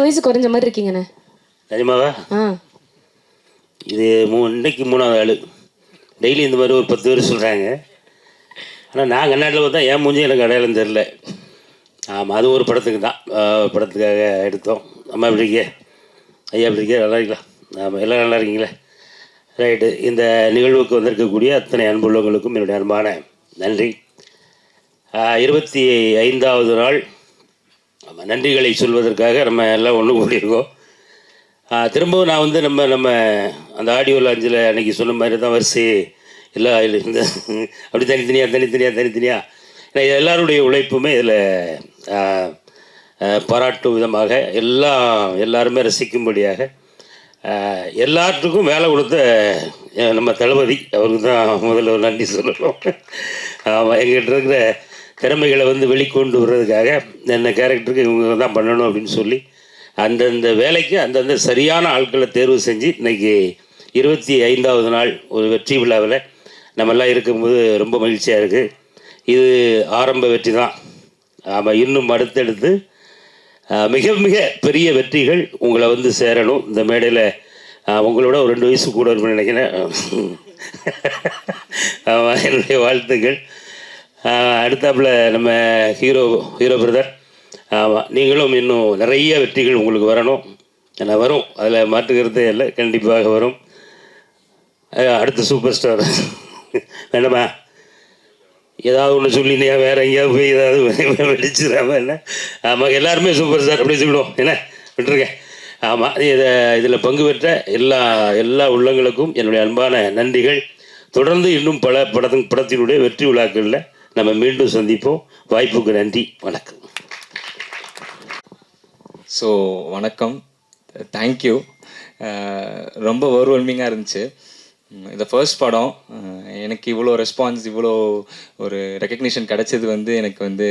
வயசு குறைஞ்ச மாதிரி இருக்கீங்கண்ணே. நிஜமாவா? இது இன்னைக்கு 3வது ஆள். டெய்லி இந்த மாதிரி ஒரு 10 பேர் சொல்கிறாங்க. ஆனால் நான் கண்ணாடியில் பார்த்தா என் மூஞ்சி எனக்கு அடையாளம் தெரில. ஆமாம், அது ஒரு படத்துக்கு தான், படத்துக்காக எடுத்தோம். அம்மா எப்படி இருக்கீங்க? ஐயா எப்படி இருக்கீங்க? நல்லா இருக்கலாம். ஆமாம், எல்லோரும் நல்லா இருக்கீங்களே? ரைட்டு. இந்த நிகழ்வுக்கு வந்திருக்கக்கூடிய அத்தனை அன்புள்ளவங்களுக்கும் என்னுடைய அன்பான நன்றி. 25வது நாள் நன்றிகளை சொல்வதற்காக நம்ம எல்லாம் ஒன்று கூடியிருக்கோம். திரும்பவும் நான் வந்து நம்ம அந்த ஆடியோ லாஞ்சில் அன்றைக்கி சொன்ன மாதிரி தான் வரிசை எல்லாம் இந்த அப்படி தனித்தனியாக ஏன்னா எல்லாருடைய உழைப்புமே இதில் பாராட்டும் விதமாக எல்லாருமே ரசிக்கும்படியாக எல்லாத்துக்கும் வேலை கொடுத்த நம்ம தளபதி அவருக்கு தான் முதல்ல ஒரு நன்றி சொல்லணும். எங்கிட்ட இருக்கிற திறமைகளை வந்து வெளிக்கொண்டு வர்றதுக்காக என்ன கேரக்டருக்கு இவங்க தான் பண்ணணும் அப்படின்னு சொல்லி அந்தந்த வேலைக்கு அந்தந்த சரியான ஆட்களை தேர்வு செஞ்சு இன்றைக்கி 25வது நாள் ஒரு வெற்றி விழாவில் நம்மெல்லாம் இருக்கும்போது ரொம்ப மகிழ்ச்சியாக இருக்குது. இது ஆரம்ப வெற்றி தான். ஆமாம், இன்னும் அடுத்தடுத்து மிக மிக பெரிய வெற்றிகள் உங்களை வந்து சேரணும். இந்த மேடையில் உங்களோட ஒரு 2 வயசு கூட இருக்குன்னு நினைக்கிறேன். ஆமாம், என்னுடைய வாழ்த்துக்கள். அடுத்தாப்பில் நம்ம ஹீரோ பிரதர், ஆமாம், நீங்களும் இன்னும் நிறைய வெற்றிகள் உங்களுக்கு வரணும். ஏன்னா வரும், அதில் மாற்றுக்கிறதே இல்லை, கண்டிப்பாக வரும். அடுத்த சூப்பர் ஸ்டார் வேண்டாமா? ஏதாவது ஒன்று சொல்லினியா வேறு எங்கேயாவது போய் ஏதாவது வெடிச்சிடாம என்ன? ஆமாம், எல்லாருமே சூப்பர் ஸ்டார் அப்படி சொல்லிடுவோம். என்ன விட்டுருக்கேன். ஆமாம், இதில் பங்கு பெற்ற எல்லா உள்ளங்களுக்கும் என்னுடைய அன்பான நன்றிகள். தொடர்ந்து இன்னும் பல படத்தினுடைய வெற்றி விழாக்களில் நம்ம மீண்டும் சந்திப்போம். வாய்ப்புக்கு நன்றி, வணக்கம். ஸோ வணக்கம், தேங்க்யூ. ரொம்ப ஓவர்வெல்மிங்காக இருந்துச்சு. இந்த ஃபர்ஸ்ட் படம் எனக்கு இவ்வளோ ரெஸ்பான்ஸ், இவ்வளோ ஒரு ரெக்கக்னிஷன் கிடச்சது வந்து எனக்கு வந்து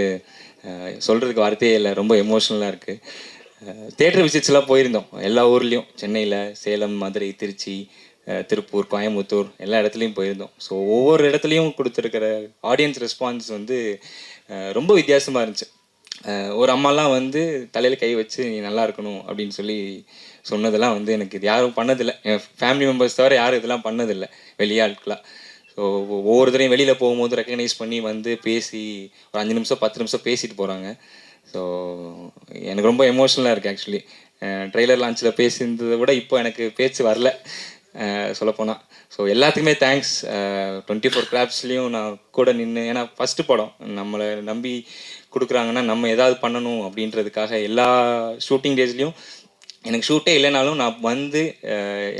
சொல்கிறதுக்கு வார்த்தையே இல்லை. ரொம்ப எமோஷ்னலாக இருக்குது. தியேட்டர் விசிட்ஸ்லாம் போயிருந்தோம் எல்லா ஊர்லேயும், சென்னையில், சேலம், மதுரை, திருச்சி, திருப்பூர், கோயம்புத்தூர் எல்லா இடத்துலையும் போயிருந்தோம். ஸோ ஒவ்வொரு இடத்துலையும் கொடுத்துருக்கிற ஆடியன்ஸ் ரெஸ்பான்ஸ் வந்து ரொம்ப வித்தியாசமாக இருந்துச்சு. ஒரு அம்மாலாம் வந்து தலையில் கை வச்சு நீ நல்லா இருக்கணும் அப்படின்னு சொல்லி சொன்னதெல்லாம் வந்து எனக்கு இது யாரும் பண்ணதில்லை. என் ஃபேமிலி மெம்பர்ஸ் தவிர யாரும் இதெல்லாம் பண்ணதில்லை, வெளியாட்களாக. ஸோ ஒவ்வொருத்தரையும் வெளியில் போகும்போது ரெக்கக்னைஸ் பண்ணி வந்து பேசி ஒரு 5 நிமிஷம் 10 நிமிஷம் பேசிட்டு போகிறாங்க. ஸோ எனக்கு ரொம்ப எமோஷ்னலாக இருக்குது ஆக்சுவலி. ட்ரெய்லர் லான்ச்சில் பேசியிருந்ததை விட இப்போ எனக்கு பேச்சு வரல சொல்லப்போனால். ஸோ எல்லாத்துக்குமே தேங்க்ஸ். 24 கிராப்ஸ்லேயும் நான் கூட நின்று, ஏன்னா ஃபஸ்ட்டு படம் நம்மளை நம்பி கொடுக்குறாங்கன்னா நம்ம ஏதாவது பண்ணணும் அப்படின்றதுக்காக எல்லா ஷூட்டிங் டேஸ்லேயும் எனக்கு ஷூட்டே இல்லைனாலும் நான் வந்து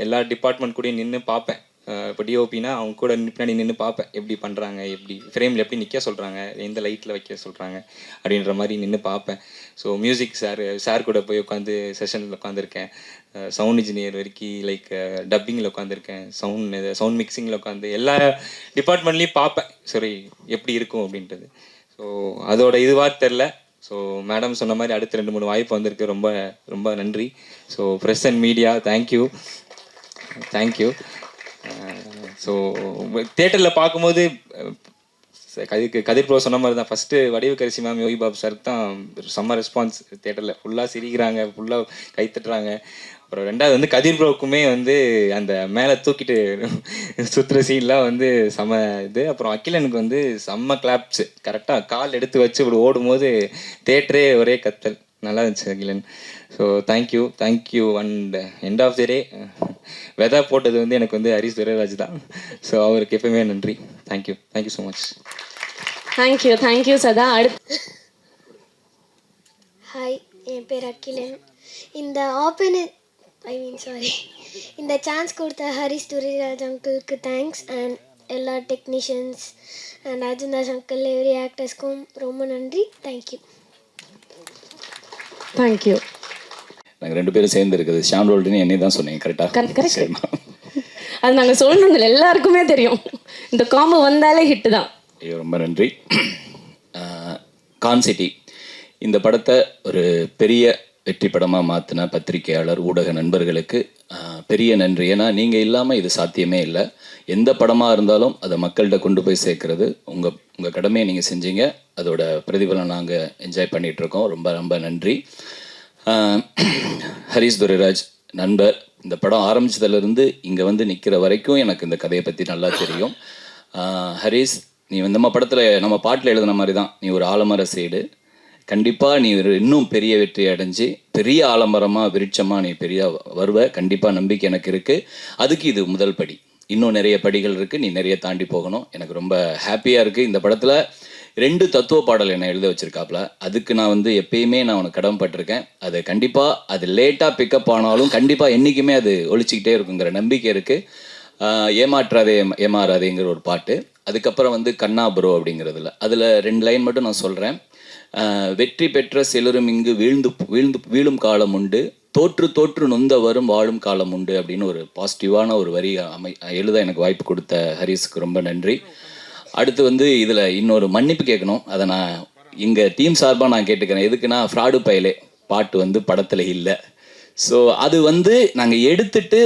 எல்லா டிபார்ட்மெண்ட் கூடயும் நின்று பார்ப்பேன். இப்போ டிஓபினா அவங்க கூட பின்னாடி நின்று பார்ப்பேன், எப்படி பண்ணுறாங்க, எப்படி ஃப்ரேமில் எப்படி நிற்க சொல்கிறாங்க, எந்த லைட்டில் வைக்க சொல்கிறாங்க அப்படின்ற மாதிரி நின்று பார்ப்பேன். ஸோ மியூசிக் சார் கூட போய் உட்காந்து செஷனில் உட்காந்துருக்கேன். சவுண்ட் இன்ஜினியர் வரைக்கும் லைக் டப்பிங்கில் உட்காந்துருக்கேன், சவுண்ட் மிக்சிங்கில் உட்காந்து எல்லா டிபார்ட்மெண்ட்லேயும் பார்ப்பேன், சரி எப்படி இருக்கும் அப்படின்றது. ஸோ அதோட இதுவாக தெரில. ஸோ மேடம் சொன்ன மாதிரி அடுத்த 2-3 வாய்ப்பு வந்திருக்கு. ரொம்ப ரொம்ப நன்றி. So press and media thank you. So தியேட்டரில் பார்க்கும்போது கதிர் ப்ரோ சொன்ன மாதிரி தான், ஃபஸ்ட்டு வடிவு கரிசி மேம், யோகி பாபு சாருக்கு தான் செம்ம ரெஸ்பான்ஸ். தியேட்டரில் ஃபுல்லாக சிரிக்கிறாங்க, ஃபுல்லாக கைத்தட்டுறாங்க. அப்புறம் 2வது வந்து கதிர் ப்ரோவுக்குமே வந்து அந்த மேலே தூக்கிட்டு சுற்றுற சீன்லாம் வந்து செம்ம இது. அப்புறம் அகிலனுக்கு வந்து செம்ம கிளாப்ஸு, கரெக்டாக கால் எடுத்து வச்சு இப்படி ஓடும்போது தியேட்டரே ஒரே கத்தல். நல்லா இருந்துச்சு Akilan. So thank you. And end of the day வெதா போட்டது வந்து எனக்கு வந்து ஹரிஷ் துரைராஜ் தான். ஸோ அவருக்கு எப்பவுமே நன்றி. Thank you so much. தேங்க்யூ சதா. அடுத்து ஹாய், என் பேர் அகிலன். இந்த சான்ஸ் கொடுத்த ஹரிஷ் துரைராஜ் அங்கிளுக்கு தேங்க்ஸ். அண்ட் எல்லா technicians and Arjun Das uncle, every ஆக்டர்ஸ்க்கும் ரொம்ப நன்றி. தேங்க்யூ. நாங்கள் 2 பேரும் சேர்ந்து இருக்குது ஷாம் ரோல்டுன்னு என்னை தான் சொன்னீங்க. கரெக்டாக அது நாங்கள் சொல்லணும், எல்லாருக்குமே தெரியும். இந்த காம்போ வந்தாலே ஹிட்டு தான். ஐயோ, ரொம்ப நன்றி. கான்சிட்டி இந்த படத்தை ஒரு பெரிய வெற்றி படமாக மாற்றின பத்திரிகையாளர், ஊடக நண்பர்களுக்கு பெரிய நன்றி. ஏன்னா நீங்கள் இல்லாமல் இது சாத்தியமே இல்லை. எந்த படமாக இருந்தாலும் அதை மக்கள்கிட்ட கொண்டு போய் சேர்க்கறது உங்கள் கடமையை நீங்கள் செஞ்சீங்க. அதோட பிரதிபலன் நாங்கள் என்ஜாய் பண்ணிகிட்ருக்கோம். ரொம்ப ரொம்ப நன்றி. ஹரிஷ் துரைராஜ் நண்பர், இந்த படம் ஆரம்பிச்சதுலேருந்து இங்கே வந்து நிற்கிற வரைக்கும் எனக்கு இந்த கதையை பற்றி நல்லா தெரியும். ஹரிஷ், நீ நம்ம படத்தில் நம்ம பாட்டில் எழுதின மாதிரி தான், நீ ஒரு ஆலமர சைடு, கண்டிப்பாக நீ ஒரு இன்னும் பெரிய வெற்றி அடைஞ்சு பெரிய ஆலமரமாக விருட்சமாக நீ பெரிய வருவ, கண்டிப்பாக நம்பிக்கை எனக்கு இருக்குது. அதுக்கு இது முதல் படி, இன்னும் நிறைய படிகள் இருக்குது, நீ நிறைய தாண்டி போகணும். எனக்கு ரொம்ப ஹாப்பியாக இருக்குது. இந்த படத்தில் 2 தத்துவ பாடல் என்னை எழுத வச்சுருக்காப்புல, அதுக்கு நான் வந்து எப்பயுமே நான் உனக்கு கடமைப்பட்டிருக்கேன். அது கண்டிப்பாக அது லேட்டாக பிக்கப் ஆனாலும் கண்டிப்பாக என்றைக்குமே அது ஒழிச்சிக்கிட்டே இருக்குங்கிற நம்பிக்கை இருக்குது. ஏமாற்றாதே ஏமாறாதேங்கிற ஒரு பாட்டு, அதுக்கப்புறம் வந்து கண்ணா ப்ரோ அப்படிங்கிறதுல அதில் 2 லைன் மட்டும் நான் சொல்கிறேன். வெற்றி பெற்ற சிலரும் இங்கு வீழும் காலம் உண்டு, தோற்று தோற்று நொந்த வரும் வாழும் காலம் உண்டு அப்படின்னு ஒரு பாசிட்டிவான ஒரு வரி எழுத எனக்கு வாய்ப்பு கொடுத்த ஹரிஸுக்கு ரொம்ப நன்றி. அடுத்து வந்து இதில் இன்னொரு மன்னிப்பு கேட்கணும், அதை நான் இங்கே டீம் சார்பாக நான் கேட்டுக்கிறேன். எதுக்குன்னா, ஃப்ராடு பயலே பாட்டு வந்து படத்தில் இல்லை. ஸோ அது வந்து நாங்கள் எடுத்துட்டு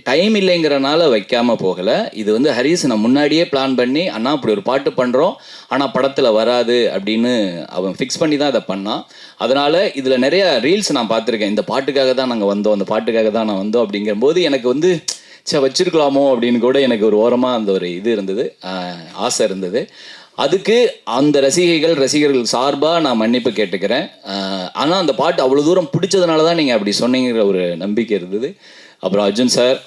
டைம் இல்லைங்கிறனால வைக்காமல் போகலை. இது வந்து ஹரிஸ் நான் முன்னாடியே பிளான் பண்ணி, அண்ணா இப்படி ஒரு பாட்டு பண்ணுறோம் ஆனால் படத்தில் வராது அப்படின்னு அவன் ஃபிக்ஸ் பண்ணி தான் அதை பண்ணான். அதனால் இதில் நிறைய ரீல்ஸ் நான் பார்த்துருக்கேன், இந்த பாட்டுக்காக தான் நாங்கள் வந்தோம், அந்த பாட்டுக்காக தான் நான் வந்தோம் அப்படிங்கும்போது எனக்கு வந்து வச்சிருக்கலாமோ அப்படின்னு கூட எனக்கு ஒரு ஓரமாக அந்த ஒரு இது இருந்தது, ஆசை இருந்தது. அதுக்கு அந்த ரசிகர்கள் சார்பாக நான் மன்னிப்பு கேட்டுக்கிறேன். ஆனால் அந்த பாட்டு அவ்வளோ தூரம் பிடிச்சதுனால தான் நீங்கள் அப்படி சொன்னீங்கிற ஒரு நம்பிக்கை இருந்தது. அப்புறம் அர்ஜுன் சார்,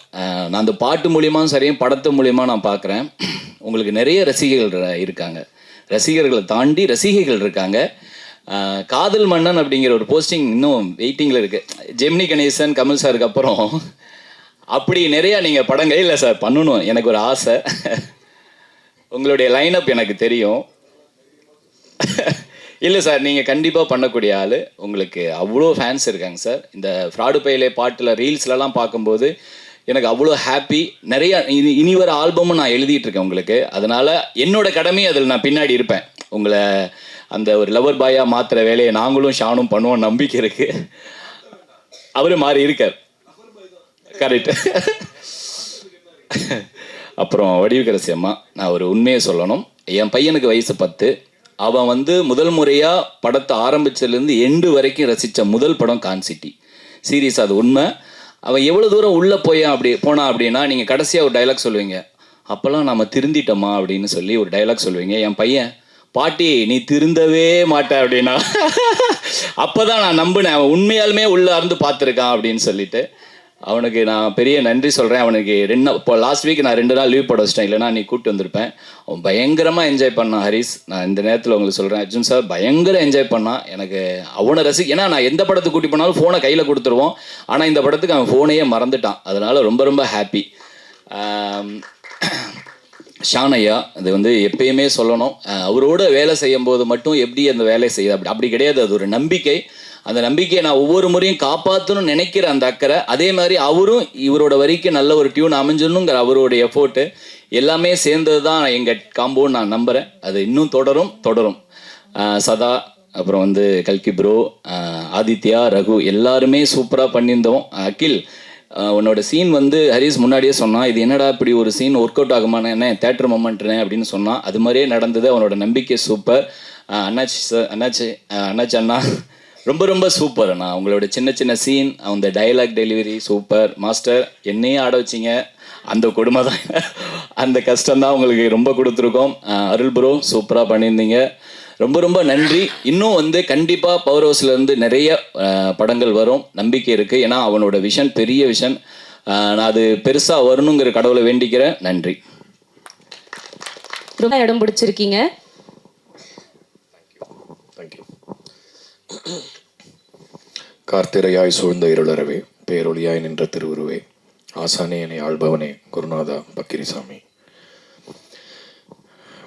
நான் அந்த பாட்டு மூலியமாக சரியும் படத்து மூலியமாக நான் பார்க்குறேன், உங்களுக்கு நிறைய ரசிகர்கள் இருக்காங்க, ரசிகர்களை தாண்டி ரசிகைகள் இருக்காங்க. காதல் மன்னன் அப்படிங்கிற ஒரு போஸ்டிங் இன்னும் வெயிட்டிங்கில் இருக்குது. ஜெமினி கணேசன், கமல் சாருக்கு அப்புறம் அப்படி நிறையா நீங்கள் படங்கள் இல்லை சார் பண்ணணும், எனக்கு ஒரு ஆசை. உங்களுடைய லைனப் எனக்கு தெரியும். இல்லை சார், நீங்கள் கண்டிப்பாக பண்ணக்கூடிய ஆள், உங்களுக்கு அவ்வளோ ஃபேன்ஸ் இருக்காங்க சார். இந்த ஃப்ராடு பையிலே பாட்டில் ரீல்ஸ்லலாம் பார்க்கும்போது எனக்கு அவ்வளோ ஹாப்பி. நிறையா இனி வர ஆல்பமும் நான் எழுதிட்டு இருக்கேன் உங்களுக்கு, அதனால் என்னோட கடமையை அதில் நான் பின்னாடி இருப்பேன். உங்களை அந்த ஒரு லவர் பாயாக மாற்றுற வேலையை நாங்களும் ஷானும் பண்ணுவோம், நம்பிக்கை இருக்குது. அவரு மாறி இருக்கார், கரெக்ட். அப்புறம் வடிவுக்கரசி அம்மா, நான் ஒரு உண்மையை சொல்லணும். என் பையனுக்கு வயசு 10. அவன் வந்து முதல் முறையாக படத்தை ஆரம்பிச்சதுலேருந்து எண்டு வரைக்கும் ரசித்த முதல் படம் கான்சிட்டி சீரியஸ், அது உண்மை. அவன் எவ்வளோ தூரம் உள்ளே போனான் அப்படின்னா, நீங்கள் கடைசியாக ஒரு டைலாக் சொல்லுவீங்க, அப்போல்லாம் நம்ம திருந்திட்டோமா அப்படின்னு சொல்லி ஒரு டைலாக் சொல்லுவீங்க. என் பையன், பாட்டி நீ திருந்தவே மாட்டேன் அப்படின்னா அப்போ தான் நான் நம்பினேன், அவன் உண்மையாலுமே உள்ளே இருந்து பார்த்துருக்கான் அப்படின்னு சொல்லிட்டு அவனுக்கு நான் பெரிய நன்றி சொல்கிறேன். அவனுக்கு இப்போ லாஸ்ட் வீக் நான் 2 நாள் லீவ் போட வச்சிட்டேன், இல்லைனா நீ கூப்பிட்டு வந்திருப்பேன். அவன் பயங்கரமாக என்ஜாய் பண்ணான். ஹரிஸ், நான் இந்த நேரத்தில் உங்களுக்கு சொல்கிறேன், அர்ஜுன் சார் பயங்கர என்ஜாய் பண்ணான். எனக்கு அவனை ஏன்னா நான் எந்த படத்துக்கு கூட்டி போனாலும் ஃபோனை கையில் கொடுத்துருவோம், ஆனால் இந்த படத்துக்கு அவன் ஃபோனையே மறந்துட்டான். அதனால் ரொம்ப ரொம்ப ஹாப்பி. ஷான் ஐயா, அது வந்து எப்பயுமே சொல்லணும், அவரோட வேலை செய்யும் போது மட்டும் எப்படி அந்த வேலையை செய்ய அப்படி கிடையாது, அது ஒரு நம்பிக்கை. அந்த நம்பிக்கையை நான் ஒவ்வொரு முறையும் காப்பாற்றணும்னு நினைக்கிற அந்த அக்கறை, அதே மாதிரி அவரும் இவரோட வரைக்கும் நல்ல ஒரு டியூன் அமைஞ்சணுங்கிற அவருடைய எஃபோர்ட்டு எல்லாமே சேர்ந்தது தான் எங்கள் காம்போன்னு நான் நம்புகிறேன். அது இன்னும் தொடரும். சதா, அப்புறம் வந்து கல்கி ப்ரோ, ஆதித்யா, ரகு எல்லாருமே சூப்பராக பண்ணியிருந்தோம். அகில், உன்னோட சீன் வந்து ஹரிஸ் முன்னாடியே சொன்னான், இது என்னடா இப்படி ஒரு சீன் ஒர்க் அவுட் ஆகுமான்னு, என்ன தேட்டர் மொமெண்ட்னு அப்படின்னு சொன்னான். அது மாதிரியே நடந்தது. அவனோட நம்பிக்கை சூப்பர். அண்ணாச்சி அண்ணா ரொம்ப ரொம்ப சூப்பர் அண்ணா. உங்களோட சின்ன சீன், அந்த டைலாக் டெலிவரி சூப்பர். மாஸ்டர், என்னையே ஆட வச்சிங்க, அந்த கொடுமை தான், அந்த கஷ்டம்தான் உங்களுக்கு ரொம்ப கொடுத்துருக்கோம். அருள் ப்ரோ சூப்பராக பண்ணியிருந்தீங்க, ரொம்ப ரொம்ப நன்றி. இன்னும் வந்து கண்டிப்பாக பவர் ஹவுஸ்லேருந்து நிறைய படங்கள் வரும், நம்பிக்கை இருக்குது. ஏன்னா அவனோட விஷன் பெரிய விஷன், நான் அது பெருசாக வரணுங்கிற கடவுளை வேண்டிக்கிறேன். நன்றி. ரொம்ப இடம் பிடிச்சிருக்கீங்க. கார்த்திரையாய் சூழ்ந்த இருளறவே, பேரொழியாய் நின்ற திருவுருவே, ஆசானே என்னை ஆள்பவனே, குருநாதா பக்கிரிசாமி.